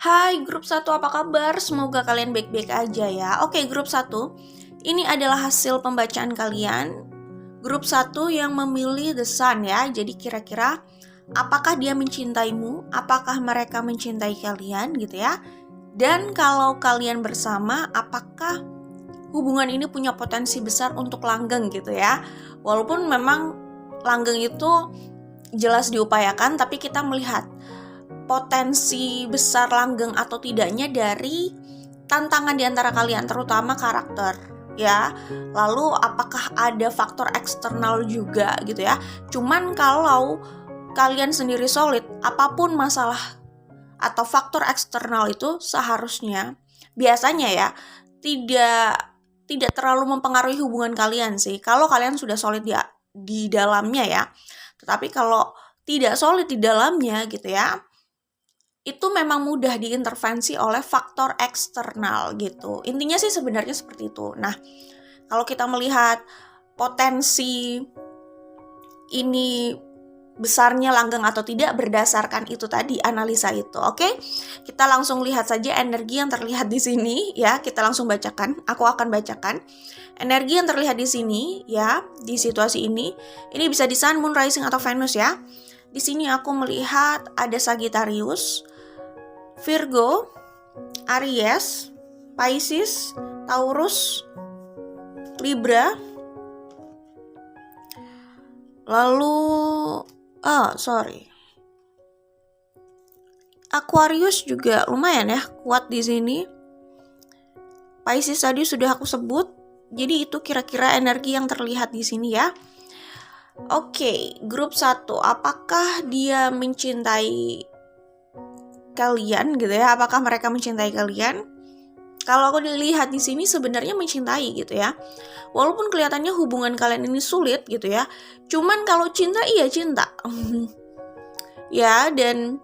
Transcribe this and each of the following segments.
Hai grup satu, apa kabar? Semoga kalian baik-baik aja ya. Oke, grup satu, ini adalah hasil pembacaan kalian. Grup satu yang memilih The Sun ya. Jadi kira-kira apakah dia mencintaimu? Apakah mereka mencintai kalian gitu ya? Dan kalau kalian bersama, apakah hubungan ini punya potensi besar untuk langgeng gitu ya? Walaupun memang langgeng itu jelas diupayakan, tapi kita melihat potensi besar langgeng atau tidaknya dari tantangan di antara kalian, terutama karakter ya. Lalu apakah ada faktor eksternal juga gitu ya. Cuman kalau kalian sendiri solid, apapun masalah atau faktor eksternal itu seharusnya biasanya ya tidak terlalu mempengaruhi hubungan kalian sih, kalau kalian sudah solid di dalamnya ya. Tetapi kalau tidak solid di dalamnya gitu ya, itu memang mudah diintervensi oleh faktor eksternal gitu. Intinya sih sebenarnya seperti itu. Nah, kalau kita melihat potensi ini besarnya langgeng atau tidak berdasarkan itu tadi, analisa itu. Oke? Kita langsung lihat saja energi yang terlihat di sini ya. Kita langsung bacakan. Aku akan bacakan. Energi yang terlihat di sini ya, di situasi ini bisa di Sun, Moon, Rising atau Venus ya. Di sini aku melihat ada Sagittarius, Virgo, Aries, Pisces, Taurus, Libra, lalu Aquarius juga lumayan ya kuat di sini. Pisces tadi sudah aku sebut. Jadi itu kira-kira energi yang terlihat di sini ya. Oke, grup 1, apakah dia mencintai kalian gitu ya? Apakah mereka mencintai kalian? Kalau aku dilihat di sini sebenarnya mencintai gitu ya. Walaupun kelihatannya hubungan kalian ini sulit gitu ya. Cuman kalau cinta, iya cinta. Ya, dan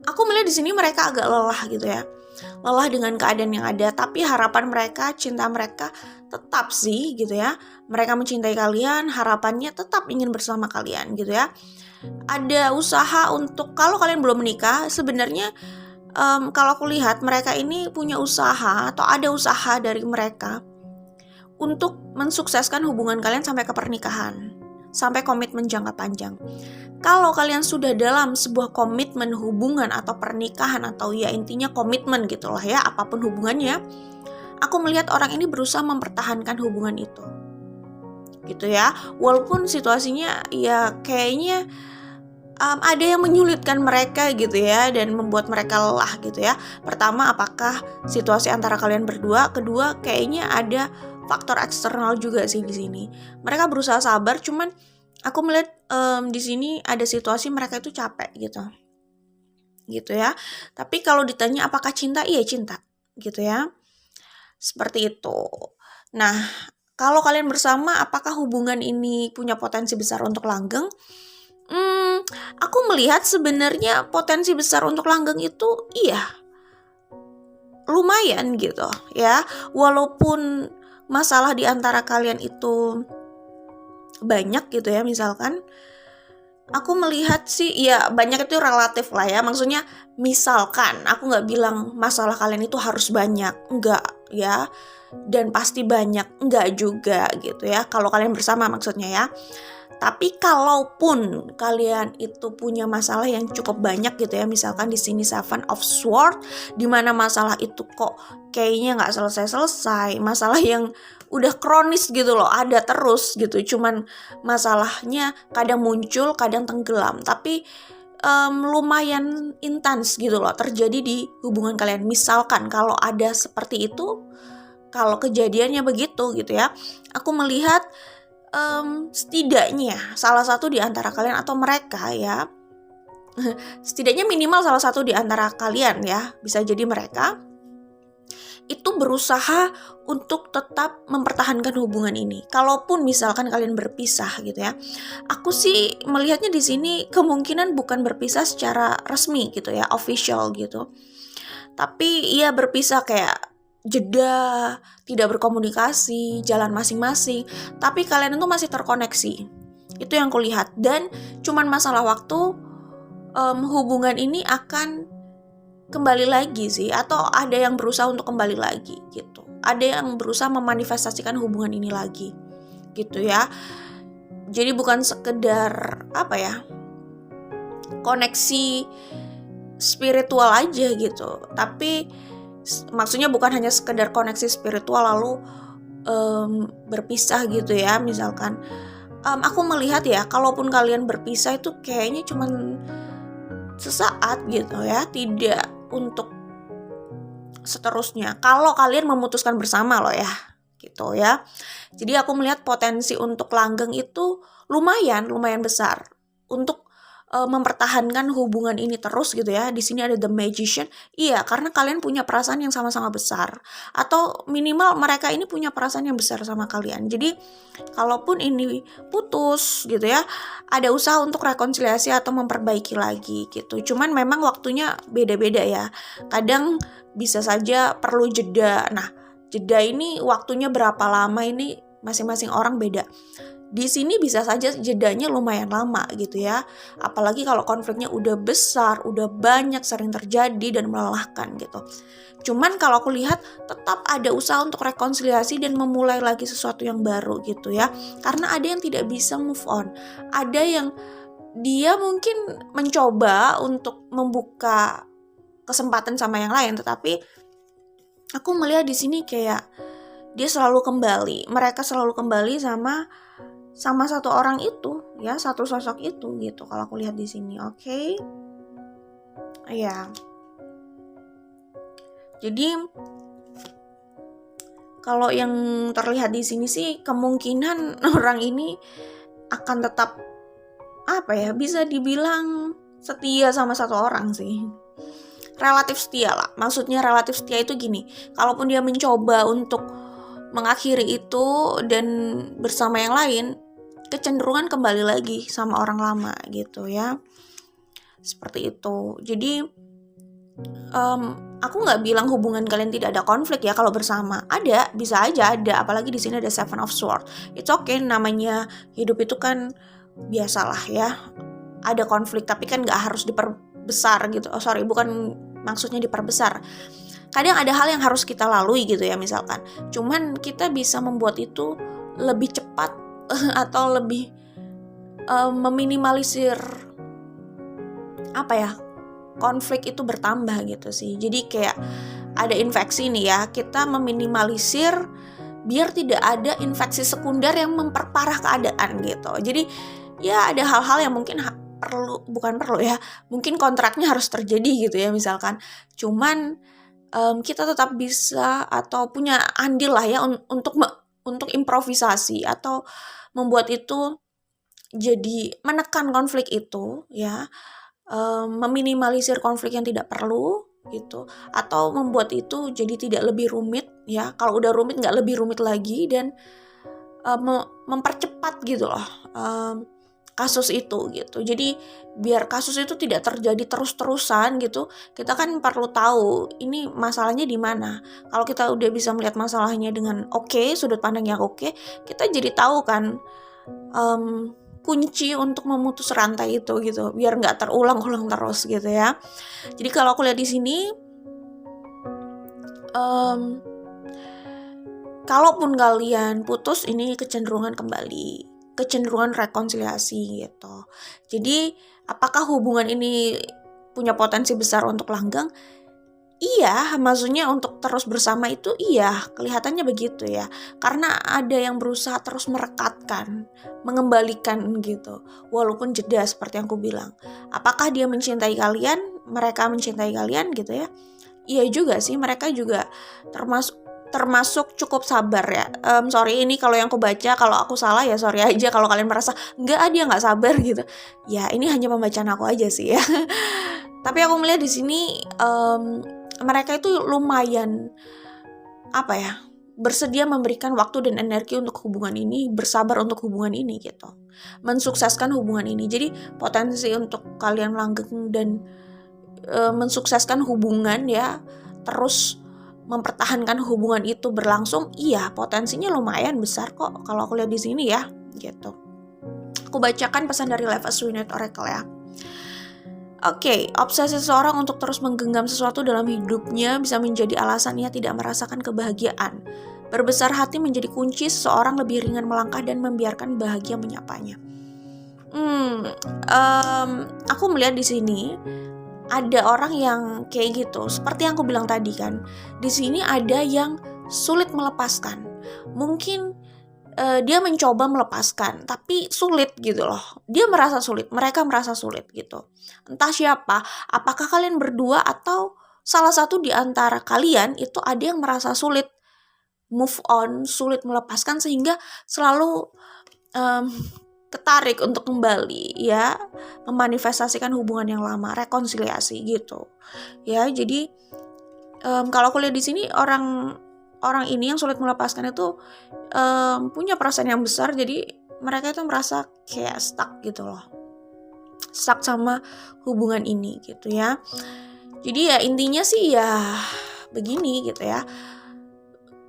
aku melihat di sini mereka agak lelah gitu ya. Lelah dengan keadaan yang ada, tapi harapan mereka, cinta mereka tetap sih gitu ya. Mereka mencintai kalian, harapannya tetap ingin bersama kalian gitu ya. Ada usaha untuk, kalau kalian belum menikah, sebenarnya kalau aku lihat mereka ini punya usaha atau ada usaha dari mereka untuk mensukseskan hubungan kalian sampai ke pernikahan, sampai komitmen jangka panjang. Kalau kalian sudah dalam sebuah komitmen hubungan atau pernikahan atau ya intinya komitmen gitulah ya, apapun hubungannya, aku melihat orang ini berusaha mempertahankan hubungan itu gitu ya. Walaupun situasinya ya kayaknya ada yang menyulitkan mereka gitu ya, dan membuat mereka lelah gitu ya. Pertama, apakah situasi antara kalian berdua? Kedua, kayaknya ada faktor eksternal juga sih di sini. Mereka berusaha sabar, cuman aku melihat di sini ada situasi mereka itu capek gitu ya. Tapi kalau ditanya apakah cinta, iya cinta gitu ya. Seperti itu. Nah, kalau kalian bersama, apakah hubungan ini punya potensi besar untuk langgeng? Aku melihat sebenarnya potensi besar untuk langgeng itu iya, lumayan gitu ya. Walaupun masalah di antara kalian itu banyak gitu ya, misalkan aku melihat sih ya banyak itu relatif lah ya. Maksudnya misalkan aku gak bilang masalah kalian itu harus banyak, enggak ya. Dan pasti banyak, enggak juga gitu ya, kalau kalian bersama maksudnya ya. Tapi kalaupun kalian itu punya masalah yang cukup banyak gitu ya, misalkan di sini Seven of Swords, di mana masalah itu kok kayaknya nggak selesai-selesai, masalah yang udah kronis gitu loh, ada terus gitu. Cuman masalahnya kadang muncul, kadang tenggelam, tapi lumayan intens gitu loh terjadi di hubungan kalian. Misalkan kalau ada seperti itu, kalau kejadiannya begitu gitu ya, aku melihat setidaknya salah satu di antara kalian atau mereka ya, setidaknya minimal salah satu di antara kalian ya, bisa jadi mereka itu berusaha untuk tetap mempertahankan hubungan ini. Kalaupun misalkan kalian berpisah gitu ya, aku sih melihatnya di sini kemungkinan bukan berpisah secara resmi gitu ya, official gitu. Tapi ia berpisah kayak jeda, tidak berkomunikasi, jalan masing-masing, tapi kalian itu masih terkoneksi. Itu yang kulihat, dan cuman masalah waktu hubungan ini akan kembali lagi sih, atau ada yang berusaha untuk kembali lagi gitu. Ada yang berusaha memanifestasikan hubungan ini lagi gitu ya. Jadi bukan sekedar koneksi spiritual aja gitu, tapi maksudnya bukan hanya sekedar koneksi spiritual lalu berpisah gitu ya. Misalkan aku melihat ya, kalaupun kalian berpisah itu kayaknya cuman sesaat gitu ya, tidak untuk seterusnya. Kalau kalian memutuskan bersama loh ya, gitu ya. Jadi aku melihat potensi untuk langgeng itu lumayan besar untuk mempertahankan hubungan ini terus gitu ya. Di sini ada The Magician. Iya, karena kalian punya perasaan yang sama-sama besar, atau minimal mereka ini punya perasaan yang besar sama kalian. Jadi kalaupun ini putus gitu ya, ada usaha untuk rekonsiliasi atau memperbaiki lagi gitu. Cuman memang waktunya beda-beda ya. Kadang bisa saja perlu jeda. Nah, jeda ini waktunya berapa lama ini masing-masing orang beda. Di sini bisa saja jedanya lumayan lama gitu ya. Apalagi kalau konfliknya udah besar, udah banyak, sering terjadi dan melelahkan gitu. Cuman kalau aku lihat tetap ada usaha untuk rekonsiliasi dan memulai lagi sesuatu yang baru gitu ya. Karena ada yang tidak bisa move on. Ada yang dia mungkin mencoba untuk membuka kesempatan sama yang lain, tetapi aku melihat di sini kayak dia selalu kembali. Mereka selalu kembali sama satu orang itu ya, satu sosok itu gitu kalau aku lihat di sini. Oke. Ya. Jadi kalau yang terlihat di sini sih kemungkinan orang ini akan tetap bisa dibilang setia sama satu orang sih. Relatif setia lah. Maksudnya relatif setia itu gini, kalaupun dia mencoba untuk mengakhiri itu dan bersama yang lain, kecenderungan kembali lagi sama orang lama gitu ya. Seperti itu. Jadi aku nggak bilang hubungan kalian tidak ada konflik ya kalau bersama. Ada, bisa aja ada. Apalagi di sini ada Seven of Swords. It's okay, namanya hidup itu kan biasalah ya. Ada konflik, tapi kan nggak harus diperbesar gitu. Bukan maksudnya diperbesar. Kadang ada hal yang harus kita lalui gitu ya misalkan. Cuman kita bisa membuat itu lebih cepat atau lebih meminimalisir konflik itu bertambah gitu sih. Jadi kayak ada infeksi nih ya, kita meminimalisir biar tidak ada infeksi sekunder yang memperparah keadaan gitu. Jadi ya ada hal-hal yang mungkin mungkin kontraknya harus terjadi gitu ya misalkan. Cuman kita tetap bisa atau punya andil lah ya untuk improvisasi atau membuat itu jadi menekan konflik itu ya, meminimalisir konflik yang tidak perlu gitu, atau membuat itu jadi tidak lebih rumit ya. Kalau udah rumit nggak lebih rumit lagi, dan mempercepat gitu loh kasus itu gitu. Jadi biar kasus itu tidak terjadi terus-terusan gitu, kita kan perlu tahu ini masalahnya di mana. Kalau kita udah bisa melihat masalahnya dengan sudut pandang yang kita jadi tahu kan kunci untuk memutus rantai itu gitu, biar nggak terulang-ulang terus gitu ya. Jadi kalau aku lihat di sini, kalaupun kalian putus, ini kecenderungan kembali, kecenderungan rekonsiliasi gitu. Jadi apakah hubungan ini punya potensi besar untuk langgeng? Iya, maksudnya untuk terus bersama itu iya, kelihatannya begitu ya. Karena ada yang berusaha terus merekatkan, mengembalikan gitu, walaupun jeda seperti yang aku bilang. Apakah dia mencintai kalian? Mereka mencintai kalian gitu ya? Iya juga sih, mereka juga termasuk cukup sabar ya. Sorry ini kalau yang aku baca, kalau aku salah ya sorry aja kalau kalian merasa enggak, dia nggak sabar gitu. Ya ini hanya pembacaan aku aja sih ya. Tapi aku melihat di sini mereka itu lumayan bersedia memberikan waktu dan energi untuk hubungan ini, bersabar untuk hubungan ini gitu, mensukseskan hubungan ini. Jadi potensi untuk kalian langgeng dan mensukseskan hubungan ya, terus mempertahankan hubungan itu berlangsung, iya potensinya lumayan besar kok kalau aku lihat di sini ya gitu. Aku bacakan pesan dari Life as We Know It Oracle ya. Oke, obsesi seseorang untuk terus menggenggam sesuatu dalam hidupnya bisa menjadi alasan ia tidak merasakan kebahagiaan. Berbesar hati menjadi kunci seseorang lebih ringan melangkah dan membiarkan bahagia menyapanya. Aku melihat di sini ada orang yang kayak gitu. Seperti yang aku bilang tadi kan, di sini ada yang sulit melepaskan. Mungkin dia mencoba melepaskan, tapi sulit gitu loh. Dia merasa sulit, mereka merasa sulit gitu. Entah siapa, apakah kalian berdua atau salah satu di antara kalian itu ada yang merasa sulit move on, sulit melepaskan sehingga selalu ketarik untuk kembali ya, memanifestasikan hubungan yang lama, rekonsiliasi gitu. Ya, jadi kalau aku lihat di sini orang ini yang sulit melepaskan itu punya perasaan yang besar, jadi mereka itu merasa kayak stuck gitu loh, stuck sama hubungan ini gitu ya. Jadi ya intinya sih ya begini gitu ya,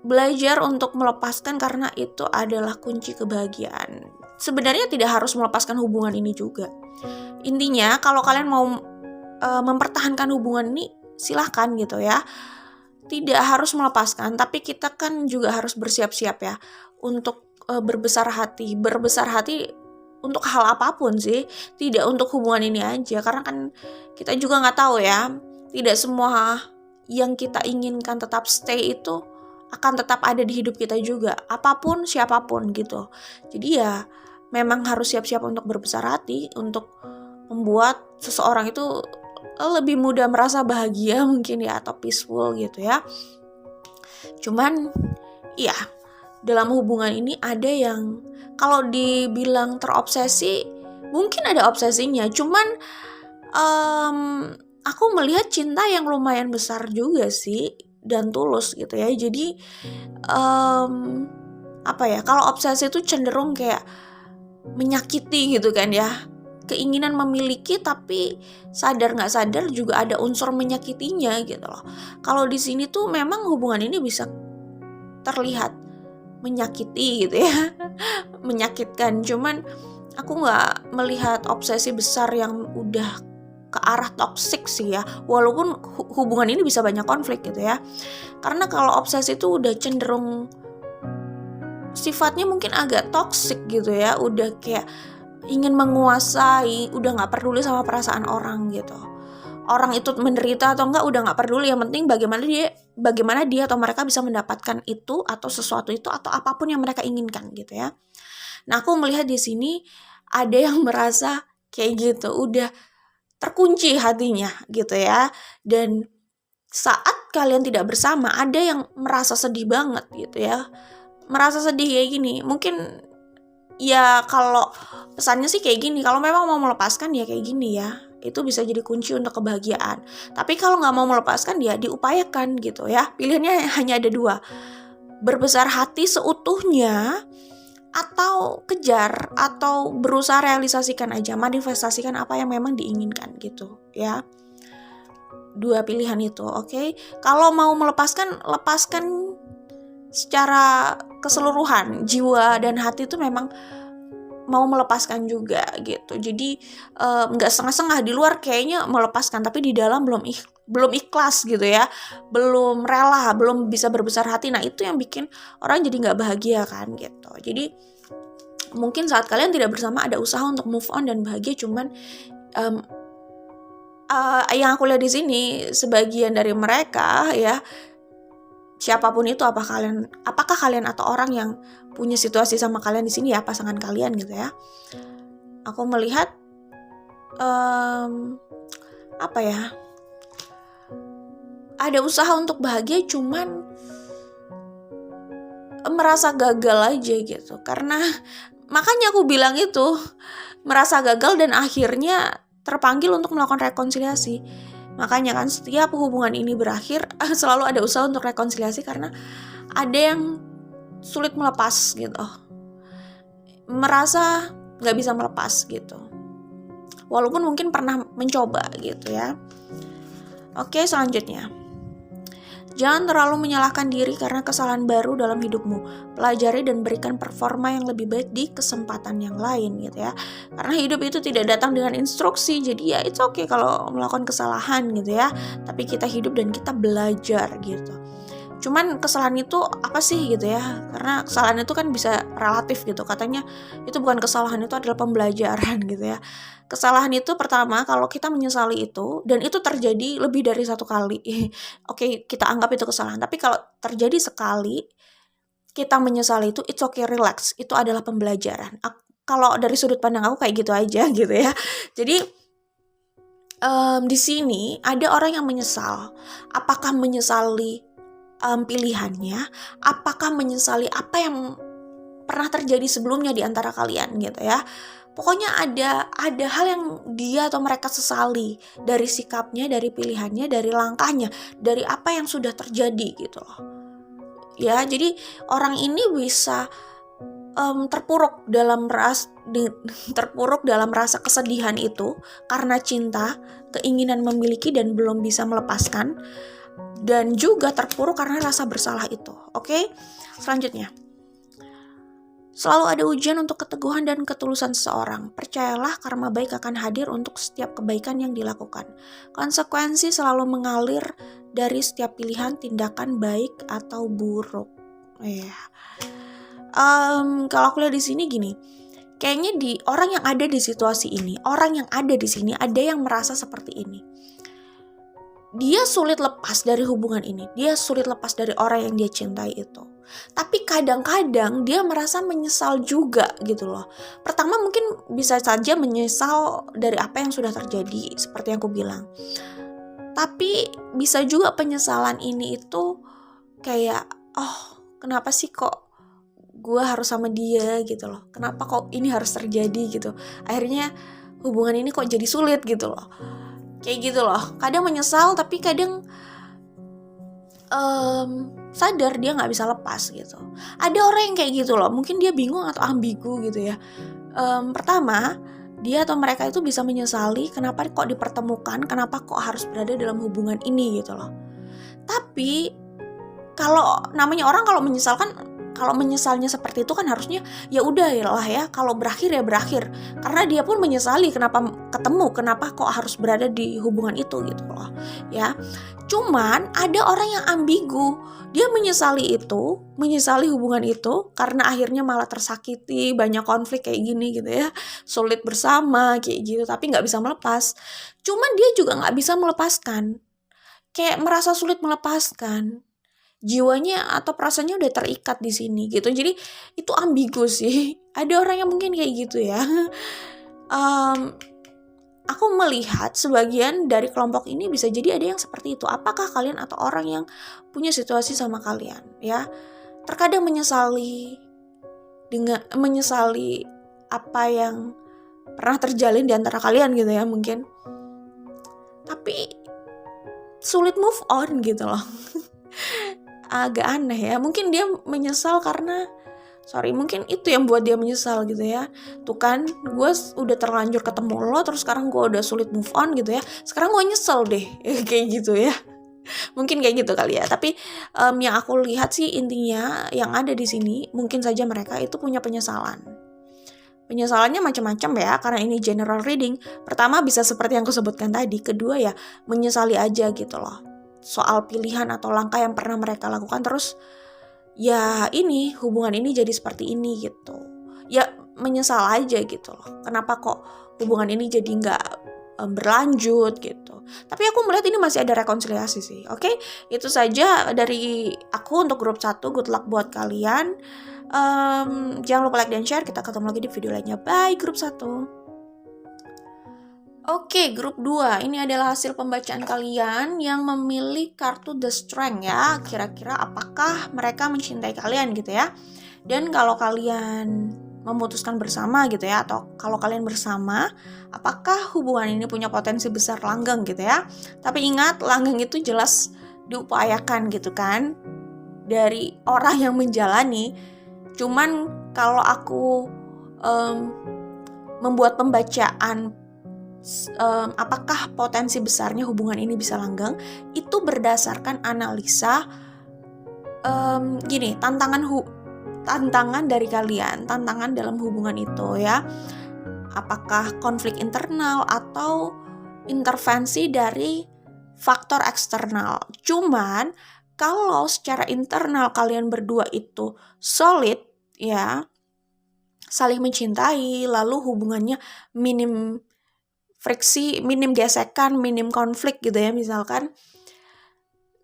belajar untuk melepaskan karena itu adalah kunci kebahagiaan. Sebenarnya tidak harus melepaskan hubungan ini juga. Intinya kalau kalian mau mempertahankan hubungan ini silahkan gitu ya, tidak harus melepaskan, tapi kita kan juga harus bersiap-siap ya untuk berbesar hati untuk hal apapun sih, tidak untuk hubungan ini aja, karena kan kita juga nggak tahu ya, tidak semua yang kita inginkan tetap stay itu akan tetap ada di hidup kita juga, apapun siapapun gitu. Jadi ya memang harus siap-siap untuk berbesar hati, untuk membuat seseorang itu lebih mudah merasa bahagia mungkin ya, atau peaceful gitu ya. Cuman ya dalam hubungan ini ada yang kalau dibilang terobsesi, mungkin ada obsesinya, cuman aku melihat cinta yang lumayan besar juga sih dan tulus gitu ya. Jadi apa ya, kalau obsesi itu cenderung kayak menyakiti gitu kan ya, keinginan memiliki tapi sadar nggak sadar juga ada unsur menyakitinya gitu loh. Kalau di sini tuh memang hubungan ini bisa terlihat menyakiti gitu ya, menyakitkan. Cuman aku nggak melihat obsesi besar yang udah ke arah toksik sih ya. Walaupun hubungan ini bisa banyak konflik gitu ya. Karena kalau obsesi itu udah cenderung sifatnya mungkin agak toksik gitu ya, udah kayak ingin menguasai, udah nggak peduli sama perasaan orang gitu. Orang itu menderita atau enggak udah nggak peduli, yang penting bagaimana dia atau mereka bisa mendapatkan itu atau sesuatu itu atau apapun yang mereka inginkan gitu ya. Nah, aku melihat di sini ada yang merasa kayak gitu, udah terkunci hatinya gitu ya. Dan saat kalian tidak bersama, ada yang merasa sedih banget gitu ya. Merasa sedih kayak gini, mungkin ya kalau pesannya sih kayak gini, kalau memang mau melepaskan ya kayak gini ya, itu bisa jadi kunci untuk kebahagiaan. Tapi kalau nggak mau melepaskan ya diupayakan gitu ya, pilihannya hanya ada dua, berbesar hati seutuhnya atau kejar atau berusaha realisasikan aja, manifestasikan apa yang memang diinginkan gitu ya. Dua pilihan itu, oke? Kalau mau melepaskan, lepaskan secara keseluruhan, jiwa dan hati itu memang mau melepaskan juga gitu. Jadi nggak setengah-setengah, di luar kayaknya melepaskan tapi di dalam belum ikhlas gitu ya, belum rela, belum bisa berbesar hati. Nah itu yang bikin orang jadi nggak bahagia kan gitu. Jadi mungkin saat kalian tidak bersama ada usaha untuk move on dan bahagia, cuman yang aku lihat di sini sebagian dari mereka ya, siapapun itu, apakah kalian atau orang yang punya situasi sama kalian di sini ya, pasangan kalian gitu ya, aku melihat apa ya, ada usaha untuk bahagia cuman merasa gagal aja gitu. Karena makanya aku bilang itu merasa gagal dan akhirnya terpanggil untuk melakukan rekonsiliasi. Makanya kan setiap hubungan ini berakhir selalu ada usaha untuk rekonsiliasi karena ada yang sulit melepas gitu, merasa gak bisa melepas gitu, walaupun mungkin pernah mencoba gitu ya. Oke, selanjutnya, Jangan terlalu menyalahkan diri karena kesalahan baru dalam hidupmu. Pelajari dan berikan performa yang lebih baik di kesempatan yang lain gitu ya. Karena hidup itu tidak datang dengan instruksi, jadi ya it's okay kalau melakukan kesalahan gitu ya. Tapi kita hidup dan kita belajar gitu. Cuman kesalahan itu apa sih gitu ya, karena kesalahan itu kan bisa relatif gitu, katanya itu bukan kesalahan, itu adalah pembelajaran gitu ya. Kesalahan itu pertama kalau kita menyesali itu dan itu terjadi lebih dari satu kali oke, kita anggap itu kesalahan, tapi kalau terjadi sekali kita menyesali itu, it's okay, relax, itu adalah pembelajaran. Kalau dari sudut pandang aku kayak gitu aja gitu ya. Jadi di sini ada orang yang menyesal. Apakah menyesali pilihannya, apakah menyesali apa yang pernah terjadi sebelumnya di antara kalian gitu ya. Pokoknya ada hal yang dia atau mereka sesali dari sikapnya, dari pilihannya, dari langkahnya, dari apa yang sudah terjadi gitu loh. Ya, jadi orang ini bisa terpuruk dalam rasa kesedihan itu karena cinta, keinginan memiliki dan belum bisa melepaskan, dan juga terpuruk karena rasa bersalah itu. Oke? Selanjutnya. Selalu ada ujian untuk keteguhan dan ketulusan seseorang. Percayalah karma baik akan hadir untuk setiap kebaikan yang dilakukan. Konsekuensi selalu mengalir dari setiap pilihan tindakan baik atau buruk. Kalau aku lihat di sini gini, kayaknya di orang yang ada di situasi ini, orang yang ada di sini ada yang merasa seperti ini. Dia sulit lepas dari hubungan ini, dia sulit lepas dari orang yang dia cintai itu. Tapi kadang-kadang dia merasa menyesal juga gitu loh. Pertama mungkin bisa saja menyesal dari apa yang sudah terjadi, seperti yang aku bilang. Tapi bisa juga penyesalan ini itu kayak, kenapa sih kok gue harus sama dia gitu loh. Kenapa kok ini harus terjadi gitu. Akhirnya hubungan ini kok jadi sulit gitu loh. Kayak gitu loh. Kadang menyesal tapi kadang sadar dia gak bisa lepas gitu. Ada orang yang kayak gitu loh. Mungkin dia bingung atau ambigu gitu ya. Pertama, dia atau mereka itu bisa menyesali kenapa kok dipertemukan, kenapa kok harus berada dalam hubungan ini gitu loh. Tapi kalau namanya orang kalau menyesalnya seperti itu kan harusnya ya udah lah ya, kalau berakhir ya berakhir, karena dia pun menyesali kenapa ketemu, kenapa kok harus berada di hubungan itu gitu loh ya. Cuman ada orang yang ambigu, dia menyesali hubungan itu karena akhirnya malah tersakiti, banyak konflik kayak gini gitu ya, sulit bersama kayak gitu, tapi nggak bisa melepas. Cuman dia juga nggak bisa melepaskan, kayak merasa sulit melepaskan. Jiwanya atau perasaannya udah terikat di sini gitu. Jadi itu ambigu sih. Ada orang yang mungkin kayak gitu ya. Aku melihat sebagian dari kelompok ini bisa jadi ada yang seperti itu. Apakah kalian atau orang yang punya situasi sama kalian ya? Terkadang menyesali apa yang pernah terjalin di antara kalian gitu ya mungkin. Tapi sulit move on gitu loh. Agak aneh ya, mungkin dia menyesal karena mungkin itu yang buat dia menyesal gitu ya. Tuh kan, gue udah terlanjur ketemu lo, terus sekarang gue udah sulit move on gitu ya, sekarang gue nyesel deh kayak gitu ya. Mungkin kayak gitu kali ya. Tapi yang aku lihat sih intinya yang ada di sini, mungkin saja mereka itu punya penyesalan. Penyesalannya macam-macam ya, karena ini general reading. Pertama bisa seperti yang aku sebutkan tadi, kedua ya menyesali aja gitu loh soal pilihan atau langkah yang pernah mereka lakukan, terus ya ini hubungan ini jadi seperti ini gitu. Ya menyesal aja gitu loh, kenapa kok hubungan ini jadi nggak berlanjut gitu. Tapi aku melihat ini masih ada rekonsiliasi sih. Oke, itu saja dari aku untuk grup 1. Good luck buat kalian. Jangan lupa like dan share. Kita ketemu lagi di video lainnya. Bye grup 1. Oke, grup 2. Ini adalah hasil pembacaan kalian yang memilih kartu The Strength ya. Kira-kira apakah mereka mencintai kalian gitu ya. Dan kalau kalian memutuskan bersama gitu ya, atau kalau kalian bersama, apakah hubungan ini punya potensi besar langgeng gitu ya. Tapi ingat, langgeng itu jelas diupayakan gitu kan, dari orang yang menjalani. Cuman kalau aku membuat pembacaan apakah potensi besarnya hubungan ini bisa langgeng, itu berdasarkan analisa gini, tantangan dari kalian, tantangan dalam hubungan itu ya. Apakah konflik internal atau intervensi dari faktor eksternal. Cuman kalau secara internal kalian berdua itu solid ya, saling mencintai, lalu hubungannya minim friksi, minim gesekan, minim konflik gitu ya misalkan,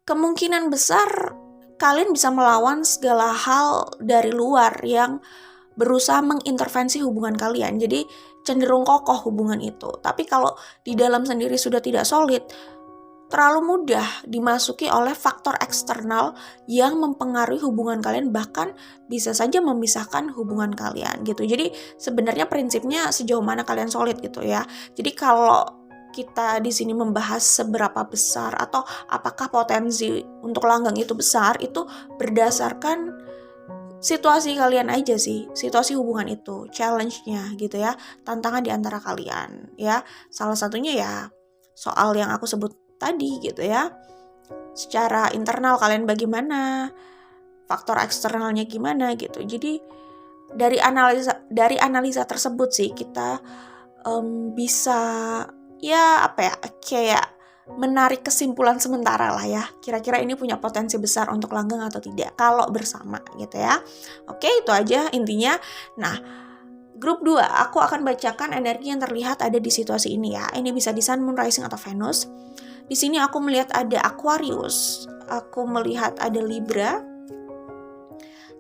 kemungkinan besar kalian bisa melawan segala hal dari luar yang berusaha mengintervensi hubungan kalian. Jadi cenderung kokoh hubungan itu. Tapi kalau di dalam sendiri sudah tidak solid, terlalu mudah dimasuki oleh faktor eksternal yang mempengaruhi hubungan kalian, bahkan bisa saja memisahkan hubungan kalian gitu. Jadi sebenarnya prinsipnya sejauh mana kalian solid gitu ya. Jadi kalau kita di sini membahas seberapa besar atau apakah potensi untuk langgeng itu besar, itu berdasarkan situasi kalian aja sih, situasi hubungan itu, challenge-nya gitu ya, tantangan di antara kalian ya. Salah satunya ya soal yang aku sebut tadi gitu ya. Secara internal kalian bagaimana, faktor eksternalnya gimana gitu. Jadi dari analisa tersebut sih kita bisa ya kayak menarik kesimpulan sementara lah ya. Kira-kira ini punya potensi besar untuk langgeng atau tidak kalau bersama gitu ya. Oke, itu aja intinya. Nah, grup 2, aku akan bacakan energi yang terlihat ada di situasi ini ya. Ini bisa di Sun, Moon, Rising atau Venus. Di sini aku melihat ada Aquarius, aku melihat ada Libra,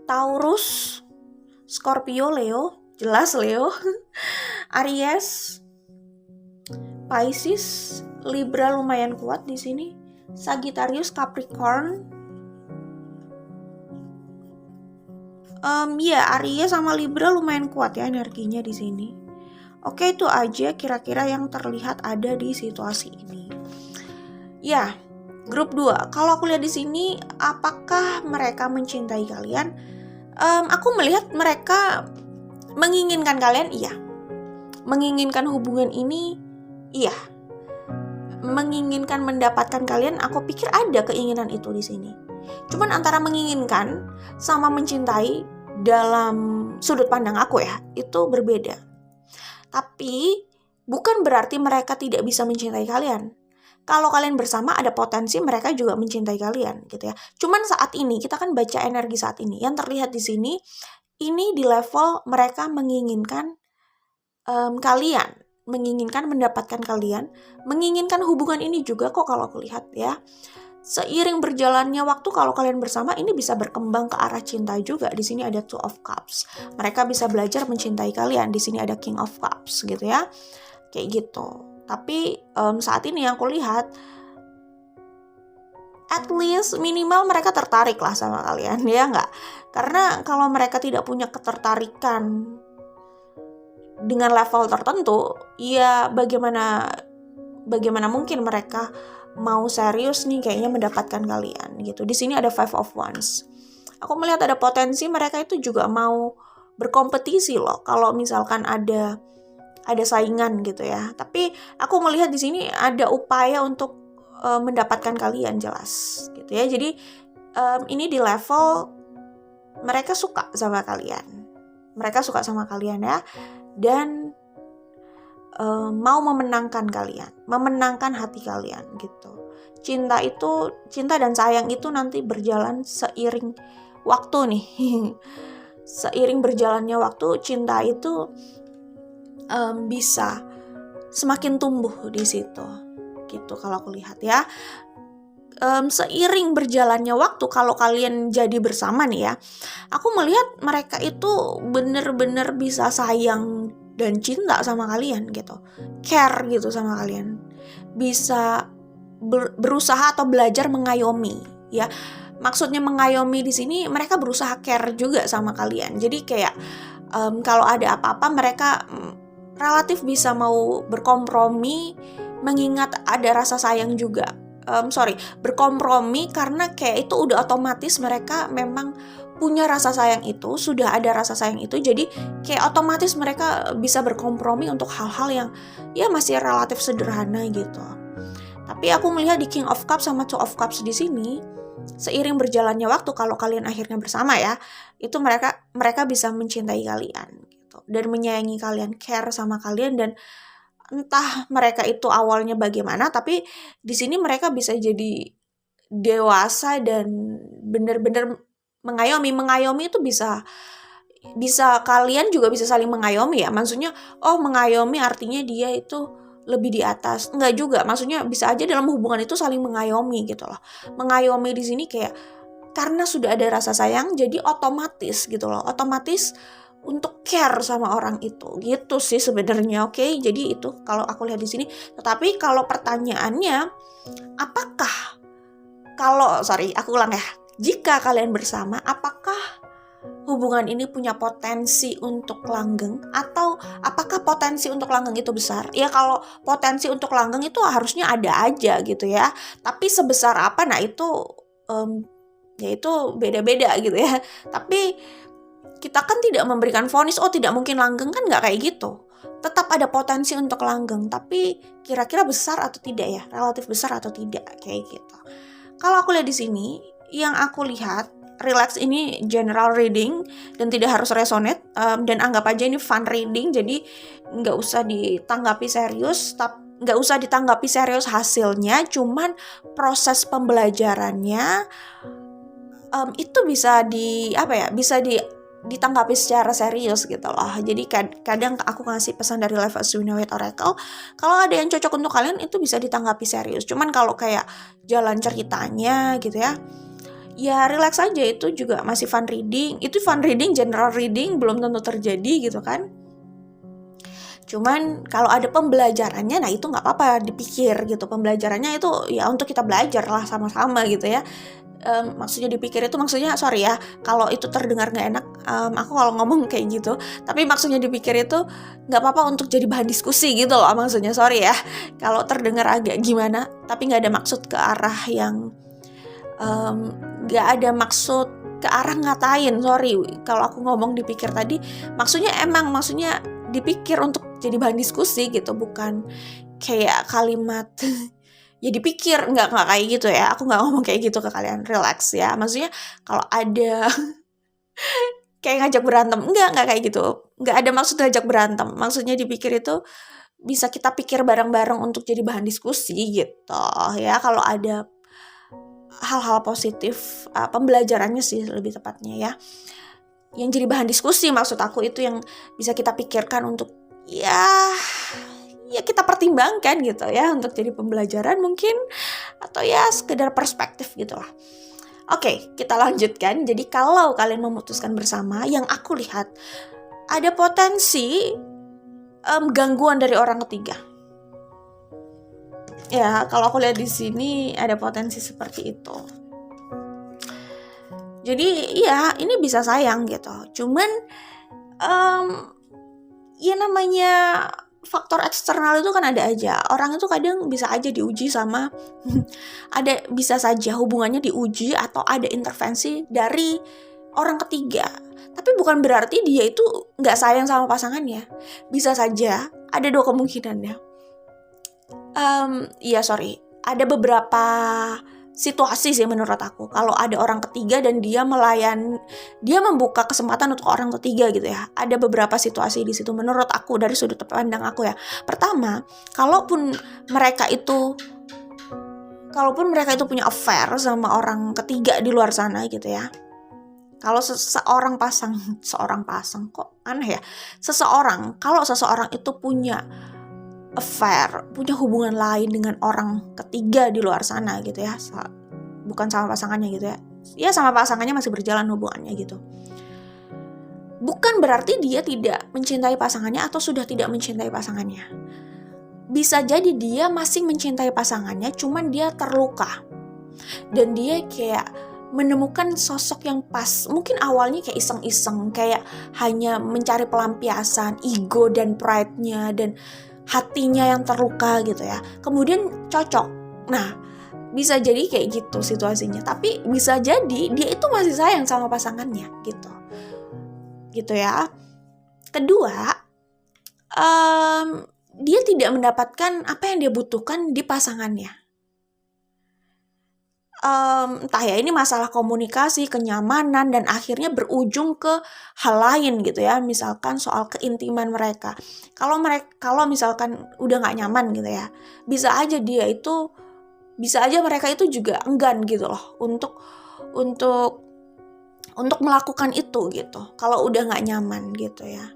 Taurus, Scorpio, Leo, jelas Leo, Aries, Pisces, Libra lumayan kuat di sini, Sagittarius, Capricorn, Aries sama Libra lumayan kuat ya energinya di sini. Oke, itu aja kira-kira yang terlihat ada di situasi ini. Ya, grup 2. Kalau aku lihat di sini, apakah mereka mencintai kalian? Aku melihat mereka menginginkan kalian, iya. Menginginkan hubungan ini, iya. Menginginkan mendapatkan kalian, aku pikir ada keinginan itu di sini. Cuman antara menginginkan sama mencintai dalam sudut pandang aku ya, itu berbeda. Tapi bukan berarti mereka tidak bisa mencintai kalian. Kalau kalian bersama ada potensi mereka juga mencintai kalian gitu ya. Cuman saat ini kita kan baca energi saat ini. Yang terlihat di sini ini di level mereka menginginkan kalian, menginginkan mendapatkan kalian, menginginkan hubungan ini juga kok kalau aku lihat ya. Seiring berjalannya waktu kalau kalian bersama ini bisa berkembang ke arah cinta juga. Di sini ada Two of Cups. Mereka bisa belajar mencintai kalian. Di sini ada King of Cups gitu ya. Kayak gitu. Tapi saat ini yang aku lihat, at least minimal mereka tertarik lah sama kalian, ya nggak? Karena kalau mereka tidak punya ketertarikan dengan level tertentu, ya bagaimana mungkin mereka mau serius nih kayaknya mendapatkan kalian gitu. Di sini ada Five of Wands. Aku melihat ada potensi mereka itu juga mau berkompetisi loh. Kalau misalkan ada saingan gitu ya. Tapi aku melihat di sini ada upaya untuk mendapatkan kalian jelas gitu ya. Jadi ini di level mereka suka sama kalian. Mereka suka sama kalian ya. Dan mau memenangkan kalian, memenangkan hati kalian gitu. Cinta dan sayang itu nanti berjalan seiring waktu nih. Seiring berjalannya waktu, cinta itu bisa semakin tumbuh di situ gitu kalau aku lihat ya. Seiring berjalannya waktu kalau kalian jadi bersama nih ya, aku melihat mereka itu bener-bener bisa sayang dan cinta sama kalian gitu, care gitu sama kalian, bisa berusaha atau belajar mengayomi ya. Maksudnya mengayomi di sini mereka berusaha care juga sama kalian. Jadi kayak kalau ada apa-apa mereka relatif bisa mau berkompromi, mengingat ada rasa sayang juga. Berkompromi karena kayak itu udah otomatis mereka memang punya rasa sayang itu, sudah ada rasa sayang itu, jadi kayak otomatis mereka bisa berkompromi untuk hal-hal yang ya masih relatif sederhana gitu. Tapi aku melihat di King of Cups sama Two of Cups di sini, seiring berjalannya waktu kalau kalian akhirnya bersama ya, itu mereka bisa mencintai kalian gitu dan menyayangi kalian, care sama kalian, dan entah mereka itu awalnya bagaimana, tapi di sini mereka bisa jadi dewasa dan benar-benar mengayomi itu bisa kalian juga bisa saling mengayomi ya. Maksudnya mengayomi artinya dia itu lebih di atas. Enggak juga. Maksudnya bisa aja dalam hubungan itu saling mengayomi gitu loh. Mengayomi di sini kayak karena sudah ada rasa sayang jadi otomatis gitu loh. Otomatis untuk care sama orang itu. Gitu sih sebenarnya. Oke, jadi itu kalau aku lihat di sini. Tetapi kalau pertanyaannya apakah aku ulang ya. Jika kalian bersama, apakah hubungan ini punya potensi untuk langgeng, atau apakah potensi untuk langgeng itu besar? Ya kalau potensi untuk langgeng itu harusnya ada aja gitu ya. Tapi sebesar apa? Nah itu ya itu beda-beda gitu ya. Tapi kita kan tidak memberikan vonis tidak mungkin langgeng, kan nggak kayak gitu. Tetap ada potensi untuk langgeng, tapi kira-kira besar atau tidak ya? Relatif besar atau tidak kayak gitu. Kalau aku lihat di sini, yang aku lihat, relax ini general reading dan tidak harus resonate, dan anggap aja ini fun reading, jadi nggak usah ditanggapi serius hasilnya, cuman proses pembelajarannya itu bisa ditanggapi secara serius gitu loh. Jadi kadang aku ngasih pesan dari Life as We Know It Oracle, kalau ada yang cocok untuk kalian itu bisa ditanggapi serius. Cuman kalau kayak jalan ceritanya gitu ya relax aja, itu juga masih fun reading. Itu fun reading, general reading, belum tentu terjadi gitu kan. Cuman kalau ada pembelajarannya, nah itu nggak apa-apa dipikir gitu. Pembelajarannya itu ya untuk kita belajar lah sama-sama gitu ya. Maksudnya dipikir itu maksudnya kalau itu terdengar nggak enak, aku kalau ngomong kayak gitu, tapi maksudnya dipikir itu nggak apa-apa untuk jadi bahan diskusi gitu loh, maksudnya sorry ya kalau terdengar agak gimana, tapi nggak ada maksud ke arah yang nggak ada maksud ke arah ngatain, sorry kalau aku ngomong dipikir tadi, maksudnya dipikir untuk jadi bahan diskusi gitu, bukan kayak kalimat ya dipikir, nggak kayak gitu ya, aku nggak ngomong kayak gitu ke kalian, relax ya. Maksudnya kalau ada kayak ngajak berantem, nggak kayak gitu, nggak ada maksud ngajak berantem, maksudnya dipikir itu bisa kita pikir bareng-bareng untuk jadi bahan diskusi gitu ya. Kalau ada hal-hal positif, pembelajarannya sih lebih tepatnya ya, yang jadi bahan diskusi maksud aku itu yang bisa kita pikirkan untuk ya kita pertimbangkan gitu ya, untuk jadi pembelajaran mungkin, atau ya sekedar perspektif gitu lah. Oke, kita lanjutkan. Jadi kalau kalian memutuskan bersama, yang aku lihat ada potensi gangguan dari orang ketiga. Ya, kalau aku lihat di sini ada potensi seperti itu. Jadi ya ini bisa sayang gitu. Cuman ya namanya faktor eksternal itu kan ada aja. Orang itu kadang bisa aja diuji sama bisa saja hubungannya diuji atau ada intervensi dari orang ketiga. Tapi bukan berarti dia itu nggak sayang sama pasangannya. Bisa saja, ada dua kemungkinan ya. Ada beberapa situasi sih menurut aku, kalau ada orang ketiga dan dia membuka kesempatan untuk orang ketiga gitu ya. Ada beberapa situasi di situ menurut aku dari sudut pandang aku ya. Pertama, kalaupun mereka itu punya affair sama orang ketiga di luar sana gitu ya. Kalau seorang pasang kok aneh ya. Kalau seseorang itu punya affair, punya hubungan lain dengan orang ketiga di luar sana gitu ya, bukan sama pasangannya gitu ya sama pasangannya masih berjalan hubungannya gitu, bukan berarti dia tidak mencintai pasangannya atau sudah tidak mencintai pasangannya. Bisa jadi dia masih mencintai pasangannya, cuman dia terluka dan dia kayak menemukan sosok yang pas. Mungkin awalnya kayak iseng-iseng, kayak hanya mencari pelampiasan ego dan pride-nya dan hatinya yang terluka gitu ya. Kemudian cocok. Nah, Bisa jadi kayak gitu situasinya, tapi bisa jadi dia itu masih sayang sama pasangannya gitu. Gitu ya. Kedua, dia tidak mendapatkan apa yang dia butuhkan di pasangannya. Entah ya, ini masalah komunikasi, kenyamanan, dan akhirnya berujung ke hal lain gitu ya. Misalkan soal keintiman mereka. Kalau misalkan udah nggak nyaman gitu ya, bisa aja mereka itu juga enggan gitu loh untuk melakukan itu gitu. Kalau udah nggak nyaman gitu ya.